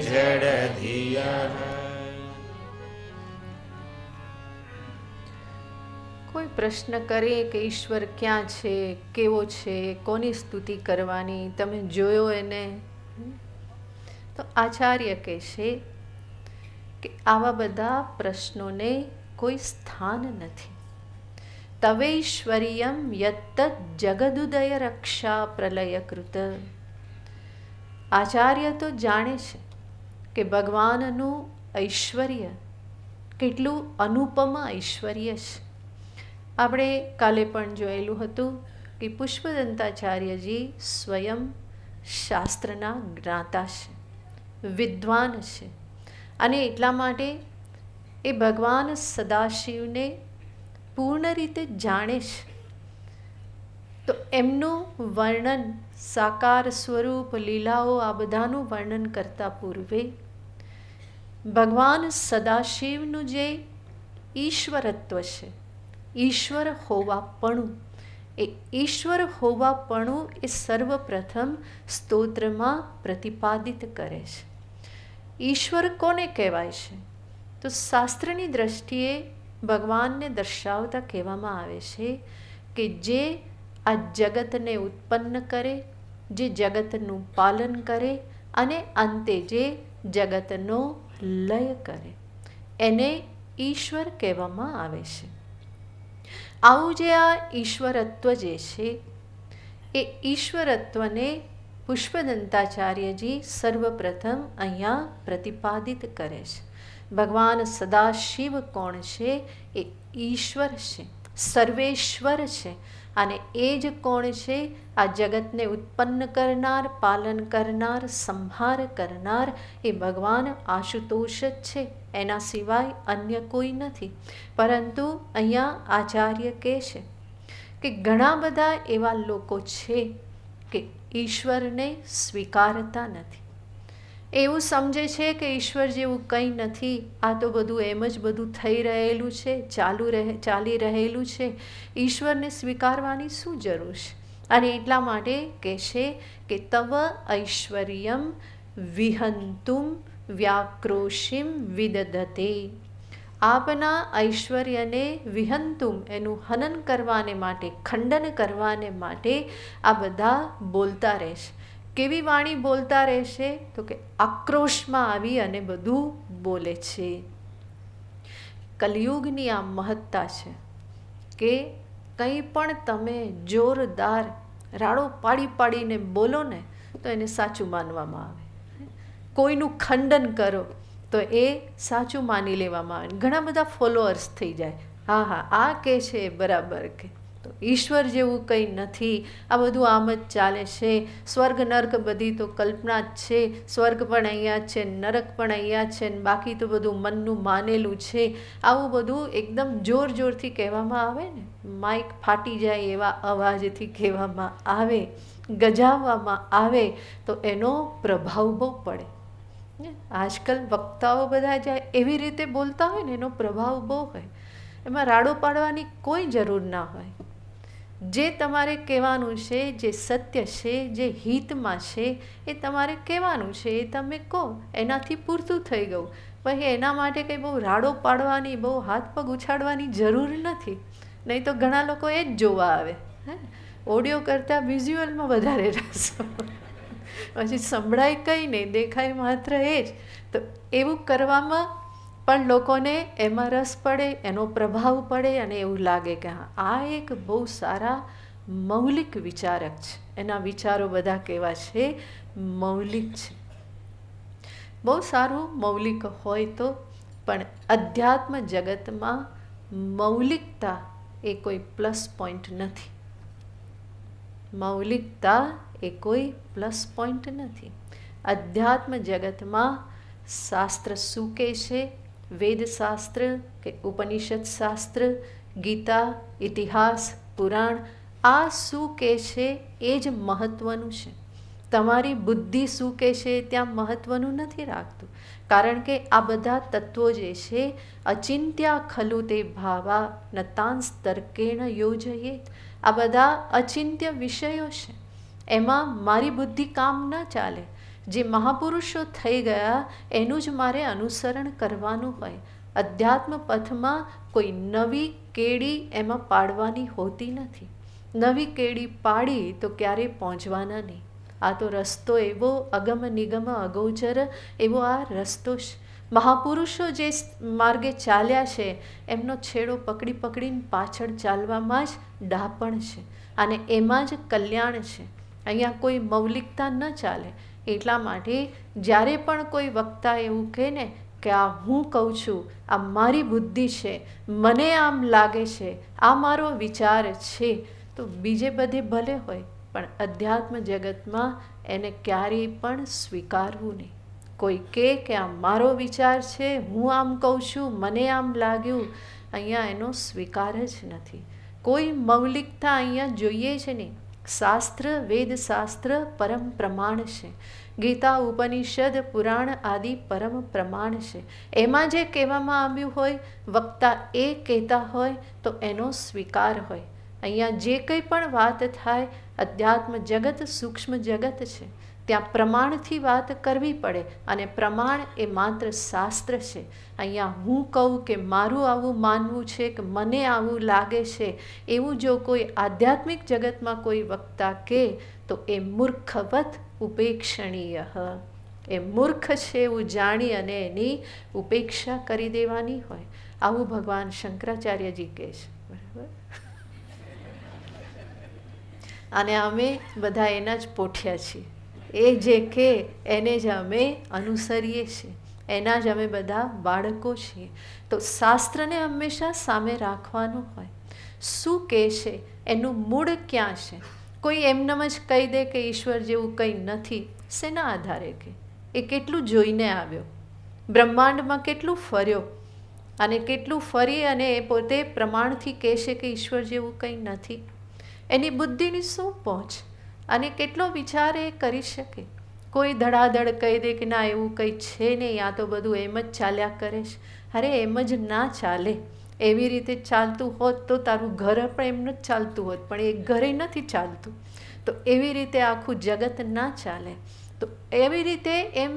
જડધિયઃ. કોઈ પ્રશ્ન કરે કે ઈશ્વર ક્યાં છે, કેવો છે, કોની સ્તુતિ કરવાની, તમે જોયો એને, તો આચાર્ય કહેશે કે આવા બધા પ્રશ્નોને કોઈ સ્થાન નથી. તવૈશ્વર્યમ યત્ત જગદુદય રક્ષા પ્રલયકૃત. આચાર્ય તો જાણે છે કે ભગવાનનું ઐશ્વર્ય કેટલું અનુપમ ઐશ્વર્ય છે. આપણે કાલે પણ જોયેલું હતું કે પુષ્પદંતાચાર્યજી સ્વયં શાસ્ત્રના જ્ઞાતા છે, વિદ્વાન છે, અને એટલા માટે એ ભગવાન સદાશિવને પૂર્ણ રીતે જાણે છે. તો એમનું વર્ણન, સાકાર સ્વરૂપ, લીલાઓ, આ બધાનું વર્ણન કરતા પૂર્વે ભગવાન સદાશિવનું જે ઈશ્વરત્વ છે, ઈશ્વર હોવાપણું, એ ઈશ્વર હોવાપણું એ સર્વપ્રથમ સ્તોત્રમાં પ્રતિપાદિત કરે છે. ઈશ્વર કોને કહેવાય છે? તો શાસ્ત્રની દ્રષ્ટિએ ભગવાનને દર્શાવતા કહેવામાં આવે છે કે જે આ જગતને ઉત્પન્ન કરે, જે જગતનું પાલન કરે અને અંતે જે જગતનો લય કરે, એને ઈશ્વર કહેવામાં આવે છે. આવું જે આ ઈશ્વરત્વ જે છે, એ ઈશ્વરત્વને પુષ્પદંતાચાર્યજી સર્વપ્રથમ અહીંયા પ્રતિપાદિત કરે છે. ભગવાન સદાશિવ કોણ છે? એ ઈશ્વર છે, સર્વેશ્વર છે, અને એ જ કોણ છે? આ જગતને ઉત્પન્ન કરનાર, પાલન કરનાર, સંહાર કરનાર એ ભગવાન આશુતોષ જ છે, એના સિવાય અન્ય કોઈ નથી. પરંતુ અહીંયા આચાર્ય કહે છે કે ઘણા બધા એવા લોકો છે કે ઈશ્વરને સ્વીકારતા નથી. એવું સમજે છે કે ઈશ્વર જેવું કંઈ નથી, આ તો બધું એમ જ બધું થઈ રહેલું છે, ચાલી રહેલું છે, ઈશ્વરને સ્વીકારવાની શું જરૂર છે? અને એટલા માટે કહેશે કે તવ ઐશ્વર્યમ વિહંતુમ વ્યાક્રોશિમ વિદધતે. આપના ઐશ્વર્યને વિહંતુમ, એનું હનન કરવાને માટે, ખંડન કરવાને માટે આ બધા બોલતા રહેશે. કેવી વાણી બોલતા રહેશે? તો કે આક્રોશમાં આવી અને બધું બોલે છે. કલિયુગની આ મહત્તા છે કે કંઈ પણ તમે જોરદાર રાડો પાડીને બોલો ને તો એને સાચું માનવામાં આવે. કોઈનું ખંડન કરો તો એ સાચું માની લેવામાં આવે. ઘણા બધા ફોલોઅર્સ થઈ જાય, હા હા આ કે છે બરાબર કે. તો ઈશ્વર જેવું કંઈ નથી, આ બધું આમ જ ચાલે છે, સ્વર્ગ નર્ક બધી તો કલ્પના જ છે, સ્વર્ગ પણ અહીંયા છે, નરક પણ અહીંયા છે, ને બાકી તો બધું મનનું માનેલું છે. આવું બધું એકદમ જોરથી કહેવામાં આવે ને, માઇક ફાટી જાય એવા અવાજથી કહેવામાં આવે, ગજાવવામાં આવે, તો એનો પ્રભાવ બહુ પડે. આજકાલ વક્તાઓ બધા જાય એવી રીતે બોલતા હોય ને, એનો પ્રભાવ બહુ હોય. એમાં રાડો પાડવાની કોઈ જરૂર ના હોય. જે તમારે કહેવાનું છે, જે સત્ય છે, જે હિતમાં છે, એ તમારે કહેવાનું છે, એ તમે કહો, એનાથી પૂરતું થઈ ગયું. પછી એના માટે કંઈ બહુ રાડો પાડવાની, બહુ હાથ પગ ઉછાળવાની જરૂર નથી. નહીં તો ઘણા લોકો એ જ જોવા આવે, હે, ઓડિયો કરતાં વિઝ્યુઅલમાં વધારે રસ. પછી સંભળાય કંઈ નહીં, દેખાય માત્ર એ જ. તો એવું કરવામાં પણ લોકોને એમાં રસ પડે, એનો પ્રભાવ પડે અને એવું લાગે કે હા, આ એક બહુ સારા મૌલિક વિચારક છે. એના વિચારો બધા કેવા છે? મૌલિક છે. બહુ સારું મૌલિક હોય તો પણ અધ્યાત્મ જગતમાં મૌલિકતા એ કોઈ પ્લસ પોઈન્ટ નથી. મૌલિકતા એ કોઈ પ્લસ પોઈન્ટ નથી. અધ્યાત્મ જગતમાં શાસ્ત્ર શું કહે છે? વેદશાસ્ત્ર કે ઉપનિષદ શાસ્ત્ર, ગીતા, ઇતિહાસ, પુરાણ, આ શું કહે છે એ જ મહત્ત્વનું છે. તમારી બુદ્ધિ શું કહે છે ત્યાં મહત્ત્વનું નથી રાખતું. કારણ કે આ બધા તત્વો જે છે, અચિંત્યા ખલુ તે ભાવા નતાંસ તર્કેણ યોજયેત, આ બધા અચિંત્ય વિષયો છે. એમાં મારી બુદ્ધિ કામ ન ચાલે. જે મહાપુરુષો થઈ ગયા એનું જ મારે અનુસરણ કરવાનું હોય. અધ્યાત્મ પથમાં કોઈ નવી કેડી એમાં પાડવાની હોતી નથી. નવી કેડી પાડી તો ક્યારેય પહોંચવાના નહીં. આ તો રસ્તો એવો અગમ નિગમ અગોચર એવો આ રસ્તો છે. મહાપુરુષો જે માર્ગે ચાલ્યા છે એમનો છેડો પકડી પકડીને પાછળ ચાલવામાં જ ડાપણ છે અને એમાં જ કલ્યાણ છે. અહીંયા કોઈ મૌલિકતા ન ચાલે. એટલા માટે જ્યારે પણ કોઈ વક્તા એવું કહે ને કે આ હું કહું છું, આ મારી બુદ્ધિ છે, મને આમ લાગે છે, આ મારો વિચાર છે, તો બીજે બધે ભલે હોય પણ અધ્યાત્મ જગતમાં એને ક્યારેય પણ સ્વીકારવું નહીં. કોઈ કહે કે આ મારો વિચાર છે, હું આમ કહું છું, મને આમ લાગ્યું, અહીંયા એનો સ્વીકાર જ નથી. કોઈ મૌલિકતા અહીંયા જોઈએ જ નહીં. શાસ્ત્ર, વેદશાસ્ત્ર પરમ પ્રમાણ છે. ગીતા, ઉપનિષદ, પુરાણ આદિ પરમ પ્રમાણ છે. એમાં જે કહેવામાં આવ્યું હોય, વક્તા એ કહેતા હોય તો એનો સ્વીકાર હોય. અહીંયા જે કંઈ પણ વાત થાય, અધ્યાત્મ જગત સૂક્ષ્મ જગત છે, ત્યાં પ્રમાણથી વાત કરવી પડે અને પ્રમાણ એ માત્ર શાસ્ત્ર છે. અહીંયા હું કહું કે મારું આવું માનવું છે કે મને આવું લાગે છે, એવું જો કોઈ આધ્યાત્મિક જગતમાં કોઈ વક્તા કહે તો એ મૂર્ખવત ઉપેક્ષણીય, એ મૂર્ખ છે એવું જાણી અને એની ઉપેક્ષા કરી દેવાની હોય. આવું ભગવાન શંકરાચાર્યજી કહે છે. બરાબર. અને અમે બધા એના જ પોઠ્યા છીએ. એ જે કહે એને જ અમે અનુસરીએ છીએ. એના જ અમે બધા બાળકો છીએ. તો શાસ્ત્રને હંમેશા સામે રાખવાનું હોય. શું કહે છે, એનું મૂળ ક્યાં છે? કોઈ એમનેમ જ કહી દે કે ઈશ્વર જેવું કંઈ નથી, શેના આધારે કહે? એ કેટલું જોઈને આવ્યો, બ્રહ્માંડમાં કેટલું ફર્યો અને કેટલું ફરી અને એ પોતે પ્રમાણથી કહેશે કે ઈશ્વર જેવું કંઈ નથી. એની બુદ્ધિની શું પહોંચ અને કેટલો વિચાર એ કરી શકે? કોઈ ધડાધડ કહી દે કે ના એવું કંઈ છે નહીં, આ તો બધું એમ જ ચાલ્યા કરે છે. અરે એમ જ ના ચાલે. એવી રીતે ચાલતું હોત તો તારું ઘર પણ એમનું જ ચાલતું હોત, પણ એ ઘરે નથી ચાલતું. તો એવી રીતે આખું જગત ના ચાલે. તો એવી રીતે એમ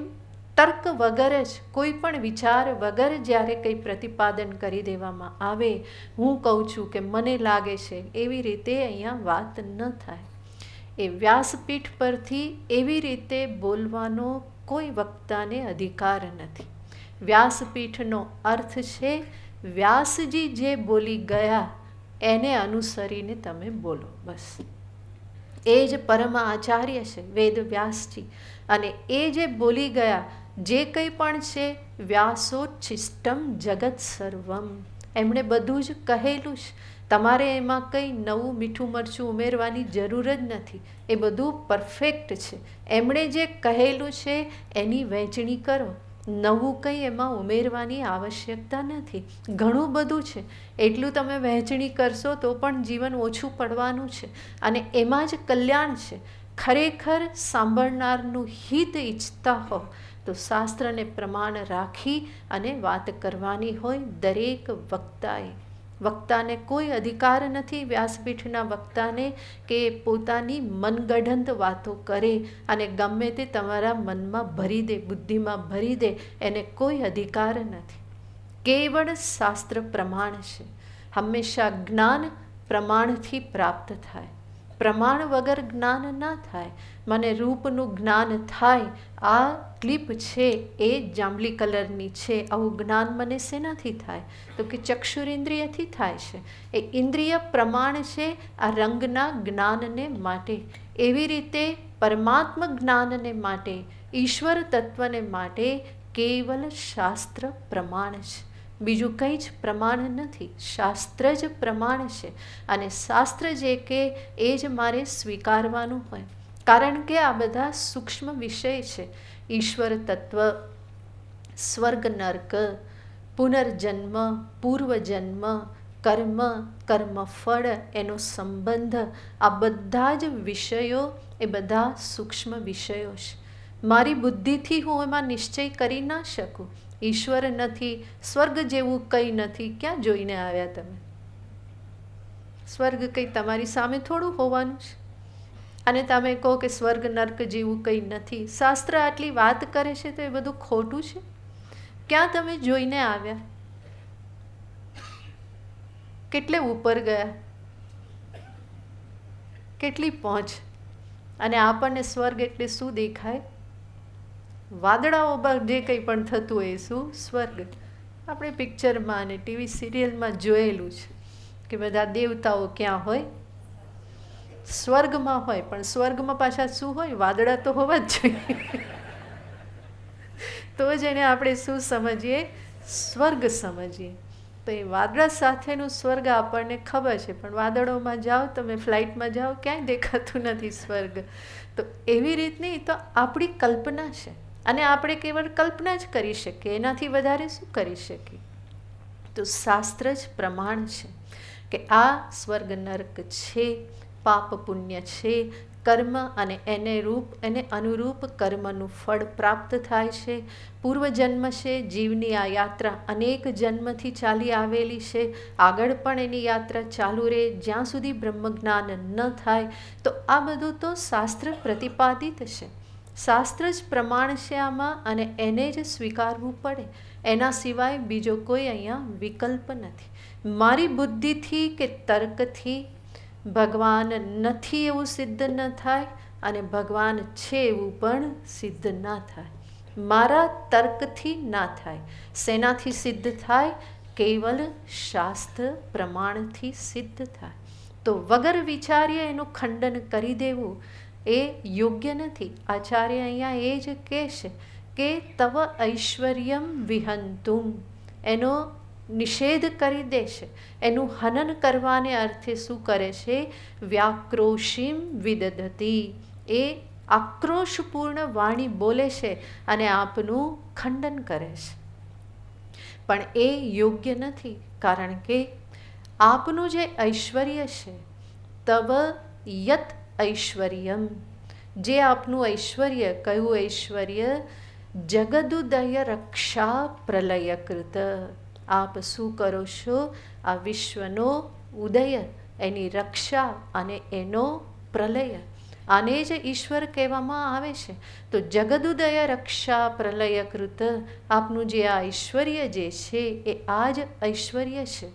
તર્ક વગર જ, કોઈ પણ વિચાર વગર જ્યારે કંઈ પ્રતિપાદન કરી દેવામાં આવે, હું કહું છું કે મને લાગે છે, એવી રીતે અહીંયા વાત ન થાય. એ વ્યાસપીઠ પરથી એવી રીતે બોલવાનો કોઈ વક્તાને અધિકાર નથી. વ્યાસપીઠનો અર્થ છે વ્યાસજી જે બોલી ગયા એને અનુસરીને તમે બોલો, બસ. એ જ પરમ આચાર્ય છે વેદ વ્યાસજી, અને એ જે બોલી ગયા જે કંઈ પણ છે, વ્યાસોચ્છિષ્ટમ જગત સર્વમ, એમણે બધું જ કહેલું છે. તમારે એમાં કંઈ નવું મીઠું મરચું ઉમેરવાની જરૂર જ નથી. એ બધું પરફેક્ટ છે. એમણે જે કહેલું છે એની વહેંચણી કરો. નવું કંઈ એમાં ઉમેરવાની આવશ્યકતા નથી. ઘણું બધું છે, એટલું તમે વહેંચણી કરશો તો પણ જીવન ઓછું પડવાનું છે અને એમાં જ કલ્યાણ છે. ખરેખર સાંભળનારનું હિત ઈચ્છતા હો તો શાસ્ત્રને પ્રમાણ રાખી અને વાત કરવાની હોય દરેક વક્તાએ. વક્તાને કોઈ અધિકાર નથી, વ્યાસપીઠના વક્તાને, કે પોતાની મનગઢંત વાતો કરે અને ગમે તે તમારા મનમાં ભરી દે, બુદ્ધિમાં ભરી દે. એને કોઈ અધિકાર નથી. કેવળ શાસ્ત્ર પ્રમાણ છે. હંમેશા જ્ઞાન પ્રમાણથી પ્રાપ્ત થાય. પ્રમાણ વગર જ્ઞાન ના થાય. મને રૂપનું જ્ઞાન થાય, આ ક્લિપ છે એ જાંબલી કલરની છે, આવું જ્ઞાન મને શેનાથી થાય? તો કે ચક્ષુરેન્દ્રિયથી થાય છે. એ ઇન્દ્રિય પ્રમાણ છે આ રંગના જ્ઞાનને માટે. એવી રીતે પરમાત્મ જ્ઞાનને માટે, ઈશ્વર તત્વને માટે કેવલ શાસ્ત્ર પ્રમાણ છે. બીજું કંઈ જ પ્રમાણ નથી, શાસ્ત્ર જ પ્રમાણ છે. અને શાસ્ત્ર જે કે એ જ મારે સ્વીકારવાનું હોય, કારણ કે આ બધા સૂક્ષ્મ વિષય છે. ઈશ્વર તત્વ, સ્વર્ગ નર્ક, પુનર્જન્મ, પૂર્વજન્મ, કર્મ, કર્મફળ, એનો સંબંધ, આ બધા જ વિષયો એ બધા સૂક્ષ્મ વિષયો છે. મારી બુદ્ધિથી હું એમાં નિશ્ચય કરી ના શકું. ઈશ્વર નથી, સ્વર્ગ જેવું કંઈ નથી. ક્યાં જોઈને આવ્યા તમે? સ્વર્ગ કંઈ તમારી સામે થોડું હોવાનું છે. અને તમે કહો કે સ્વર્ગ નર્ક જેવું કંઈ નથી. શાસ્ત્ર આટલી વાત કરે છે તો એ બધું ખોટું છે? ક્યાં તમે જોઈને આવ્યા? કેટલે ઉપર ગયા, કેટલી પહોંચ. અને આપણને સ્વર્ગ એટલે શું દેખાય? વાદળાઓ પર જે કંઈ પણ થતું હોય એ શું? સ્વર્ગ. આપણે પિક્ચરમાં અને ટીવી સિરિયલમાં જોયેલું છે કે બધા દેવતાઓ ક્યાં હોય? સ્વર્ગમાં હોય. પણ સ્વર્ગમાં પાછા શું હોય? વાદળા તો હોવા જ જોઈએ. તો જ એને આપણે શું સમજીએ? સ્વર્ગ સમજીએ. તો એ વાદળા સાથેનું સ્વર્ગ આપણને ખબર છે, પણ વાદળોમાં જાઓ, તમે ફ્લાઇટમાં જાઓ, ક્યાંય દેખાતું નથી સ્વર્ગ. તો એવી રીતની તો આપણી કલ્પના છે. અને આપણે કેવળ કલ્પના જ કરી શકીએ, એનાથી વધારે શું કરી શકીએ? તો શાસ્ત્ર જ પ્રમાણ છે કે આ સ્વર્ગ નર્ક છે, પાપ પુણ્ય છે, કર્મ અને એને અનુરૂપ કર્મનું ફળ પ્રાપ્ત થાય છે. પૂર્વજન્મ છે, જીવની આ યાત્રા અનેક જન્મથી ચાલી આવેલી છે, આગળ પણ એની યાત્રા ચાલુ રહે જ્યાં સુધી બ્રહ્મજ્ઞાન ન થાય. તો આ બધું તો શાસ્ત્ર પ્રતિપાદિત છે. શાસ્ત્ર જ પ્રમાણ છે આમાં, અને એને જ સ્વીકારવું પડે. એના સિવાય બીજો કોઈ અહીંયા વિકલ્પ નથી. મારી બુદ્ધિથી કે તર્કથી ભગવાન નથી એવું સિદ્ધ ન થાય, અને ભગવાન છે એવું પણ સિદ્ધ ના થાય. મારા તર્કથી ના થાય. શેનાથી સિદ્ધ થાય? કેવલ શાસ્ત્ર પ્રમાણથી સિદ્ધ થાય. તો વગર વિચાર્ય એનું ખંડન કરી દેવું એ યોગ્ય નથી. આચાર્ય અહીંયા એ જ કહેશે કે તવ ઐશ્વર્યમ વિહંતુમ, એનો નિષેધ કરી દેશે. એનું હનન કરવાને અર્થે શું કરે છે? વ્યાક્રોશીમ વિદધતી, એ આક્રોશપૂર્ણ વાણી બોલે છે અને આપનું ખંડન કરે છે. પણ એ યોગ્ય નથી, કારણ કે આપનું જે ઐશ્વર્ય છે, તવ યત ઐશ્વર્યમ, જે આપનું ઐશ્વર્ય, કયું ઐશ્વર્ય? જગદુદય રક્ષા પ્રલયકૃત. આપ શું કરો છો? આ વિશ્વનો ઉદય, એની રક્ષા અને એનો પ્રલય, આને જ ઈશ્વર કહેવામાં આવે છે. તો જગદુદય રક્ષા પ્રલયકૃત, આપનું જે આ ઐશ્વર્ય જે છે એ આ જ ઐશ્વર્ય છે.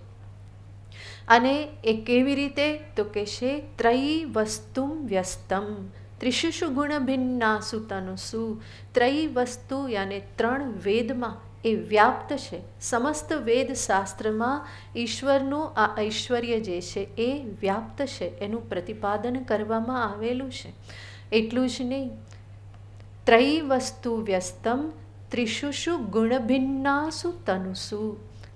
અને એ કેવી રીતે? તો કે છે ત્રયી વસ્તુમ વ્યસ્તમ ત્રિશુષુ ગુણ ભિન્નાસુ તનુસુ. ત્રયી વસ્તુ યાને ત્રણ વેદમાં એ વ્યાપ્ત છે. સમસ્ત વેદ શાસ્ત્રમાં ઈશ્વરનું આ ઐશ્વર્ય જે છે એ વ્યાપ્ત છે, એનું પ્રતિપાદન કરવામાં આવેલું છે. એટલું જ નહીં, ત્રયી વસ્તુ વ્યસ્તમ ત્રિશુષુ ગુણ ભિન્નાસુ તનુસુ.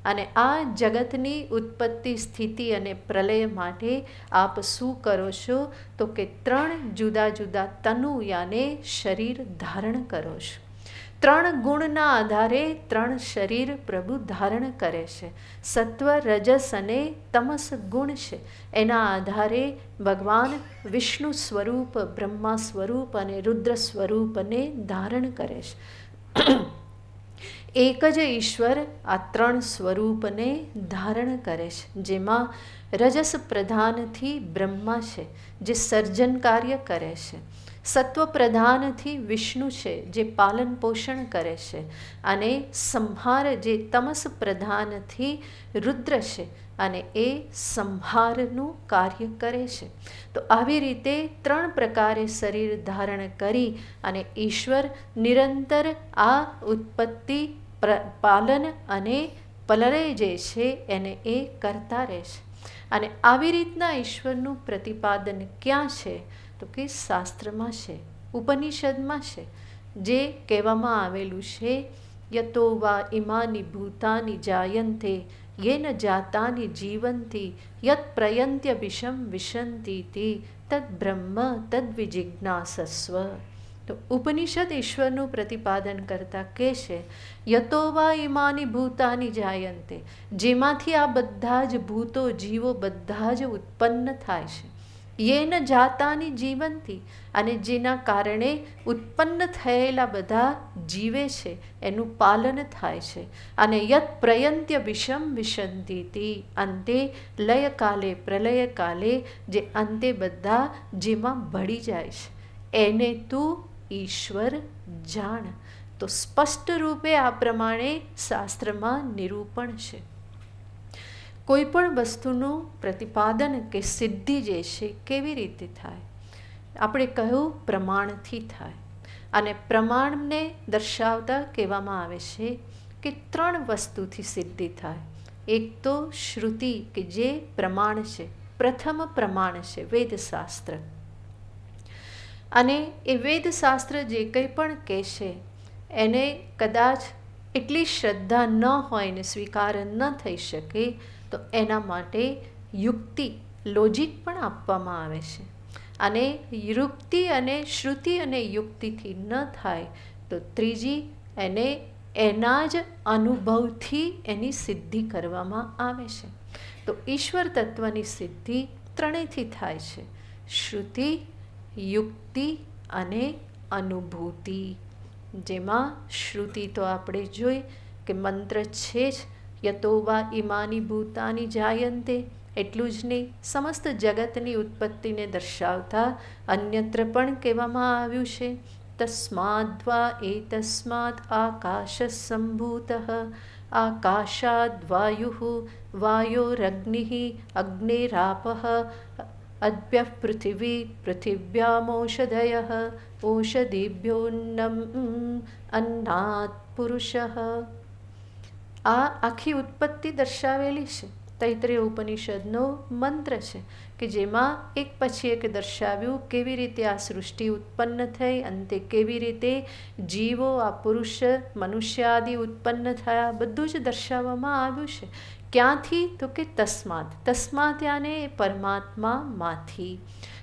અને આ જગતની ઉત્પત્તિ, સ્થિતિ અને પ્રલય માટે આપ શું કરો છો? તો કે ત્રણ જુદા જુદા તનુ યાને શરીર ધારણ કરો છો. ત્રણ ગુણના આધારે ત્રણ શરીર પ્રભુ ધારણ કરે છે. સત્વ, રજસ અને તમસ ગુણ છે. એના આધારે ભગવાન વિષ્ણુ સ્વરૂપ, બ્રહ્મા સ્વરૂપ અને રુદ્ર સ્વરૂપને ધારણ કરે છે. એક જ ઈશ્વર આ ત્રણ સ્વરૂપને ધારણ કરે છે, જેમાં રજસ પ્રધાનથી બ્રહ્મા છે, જે સર્જન કાર્ય કરે છે, સત્વ પ્રધાનથી વિષ્ણુ છે, જે પાલન પોષણ કરે છે, અને સંહાર જે તમસ પ્રધાનથી રુદ્ર છે, અને એ સંહારનું કાર્ય કરે છે. તો આવી રીતે ત્રણ પ્રકારે શરીર ધારણ કરી અને ઈશ્વર નિરંતર આ ઉત્પત્તિ, પાલન અને પ્રલય જે છે એને એ કરતા રહે છે. અને આવી રીતના ઈશ્વરનું પ્રતિપાદન ક્યાં છે? તો કે શાસ્ત્રમાં છે, ઉપનિષદમાં છે, જે કહેવામાં આવેલું છે, યતો વા ઇમાની ભૂતાની જાયન્તે યેન જાતાની જીવંતી યત પ્રયંત્ય વિષમ વિશંતી તદ બ્રહ્મ તદ વિજિજ્ઞાસસ્વ. તો ઉપનિષદ ઈશ્વરનું પ્રતિપાદન કરતા કહે છે, યતો વા ઇમાની ભૂતાની જાયન્તે, જેમાંથી આ બધા જ ભૂતો જીવો બધા જ ઉત્પન્ન થાય છે, યેન જાતાની જીવંતી, અને જેના કારણે ઉત્પન્ન થયેલા બધા જીવે છે એનું પાલન થાય છે, અને યત પ્રયંત્ય વિષમ વિશંતી, અંતે લયકાલે પ્રલયકાલે જે અંતે બધા જેમાં ભળી જાય છે એને તું ઈશ્વર જાણ. તો સ્પષ્ટ રૂપે આ પ્રમાણે શાસ્ત્રમાં નિરૂપણ છે. કોઈ પણ વસ્તુનું પ્રતિપાદન કે સિદ્ધિ જે છે કેવી રીતે થાય? આપણે કહ્યું પ્રમાણથી થાય. અને પ્રમાણને દર્શાવતા કહેવામાં આવે છે કે ત્રણ વસ્તુથી સિદ્ધિ થાય. એક તો શ્રુતિ, કે જે પ્રમાણ છે, પ્રથમ પ્રમાણ છે વેદશાસ્ત્ર. અને એ વેદશાસ્ત્ર જે કંઈ પણ કહેશે એને કદાચ એટલી શ્રદ્ધા ન હોય ને સ્વીકાર ન થઈ શકે, તો એના માટે યુક્તિ, લોજિક પણ આપવામાં આવે છે. અને યુક્તિ અને શ્રુતિ અને યુક્તિથી ન થાય તો ત્રીજી એને એના જ અનુભવથી એની સિદ્ધિ કરવામાં આવે છે. તો ઈશ્વર તત્વની સિદ્ધિ ત્રણેયથી થાય છે, શ્રુતિ, યુક્તિ અને અનુભૂતિ. જેમાં શ્રુતિ તો આપણે જોઈ કે મંત્ર છે જ, યતો વા ઇમાની ભૂતાની જાયન્તે, એટલું જ નહીં, સમસ્ત જગતની ઉત્પત્તિને દર્શાવતા અન્યત્ર પણ કહેવામાં આવ્યું છે, તસ્માદ્વા એતસ્માદ આકાશ સંભૂત, આકાશાદ વાયુ, વાયોરગ્નિ, અગ્નેરાપ, અદ્ભ્ય પૃથિવી, પૃથિવ્યામોષધય, ઓષધિભ્યોન્નમ અન્નાત પુરુષ. આ આખી ઉત્પત્તિ દર્શાવેલી છે. તૈત્રીય ઉપનિષદનો મંત્ર છે કે જેમાં એક પછી એક દર્શાવ્યું કેવી રીતે આ સૃષ્ટિ ઉત્પન્ન થઈ, અંતે કેવી રીતે જીવો, આ પુરુષ, મનુષ્ય આદિ ઉત્પન્ન થયા, બધું જ દર્શાવવામાં આવ્યું છે. ક્યાંથી? તો કે તસ્માત, તસ્માત યાને પરમાત્મામાંથી.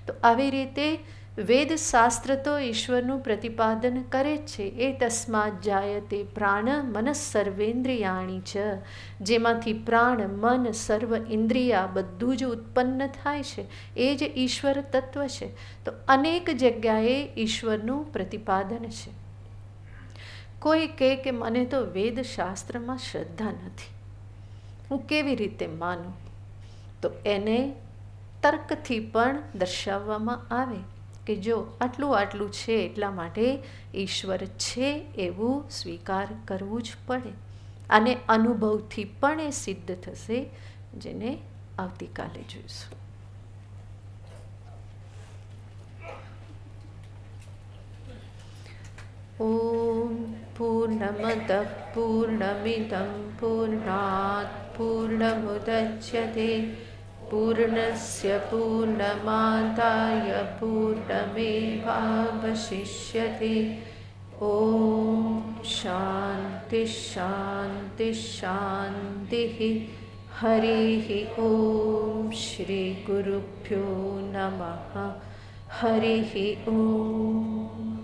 તો આવી રીતે વેદશાસ્ત્ર તો ઈશ્વરનું પ્રતિપાદન કરે જ છે. એ તસ્માત જાયતે પ્રાણ મન સર્વેન્દ્રિયાણી છે, જેમાંથી પ્રાણ, મન, સર્વ ઇન્દ્રિયા બધું જ ઉત્પન્ન થાય છે, એ જ ઈશ્વર તત્વ છે. તો અનેક જગ્યાએ ઈશ્વરનું પ્રતિપાદન છે. કોઈ કહે કે મને તો વેદશાસ્ત્રમાં શ્રદ્ધા નથી, હું કેવી રીતે માનું? તો એને તર્કથી પણ દર્શાવવામાં આવે કે જો આટલું આટલું છે એટલા માટે ઈશ્વર છે એવું સ્વીકાર કરવું જ પડે. અને અનુભવથી પણ એ સિદ્ધ થશે, જેને આવતીકાલે જોઈશું. ઓમ પૂર્ણમદ પૂર્ણમિદં પૂર્ણાત પૂર્ણમુદચ્યતે પૂર્ણસ્ય પૂર્ણમાદાય પૂર્ણમેવાવશિષ્યતે. ઓમ શાંતિ શાંતિ શાંતિ. હરિ ઓમ શ્રી ગુરુભ્યો નમઃ. હરિ ઓમ.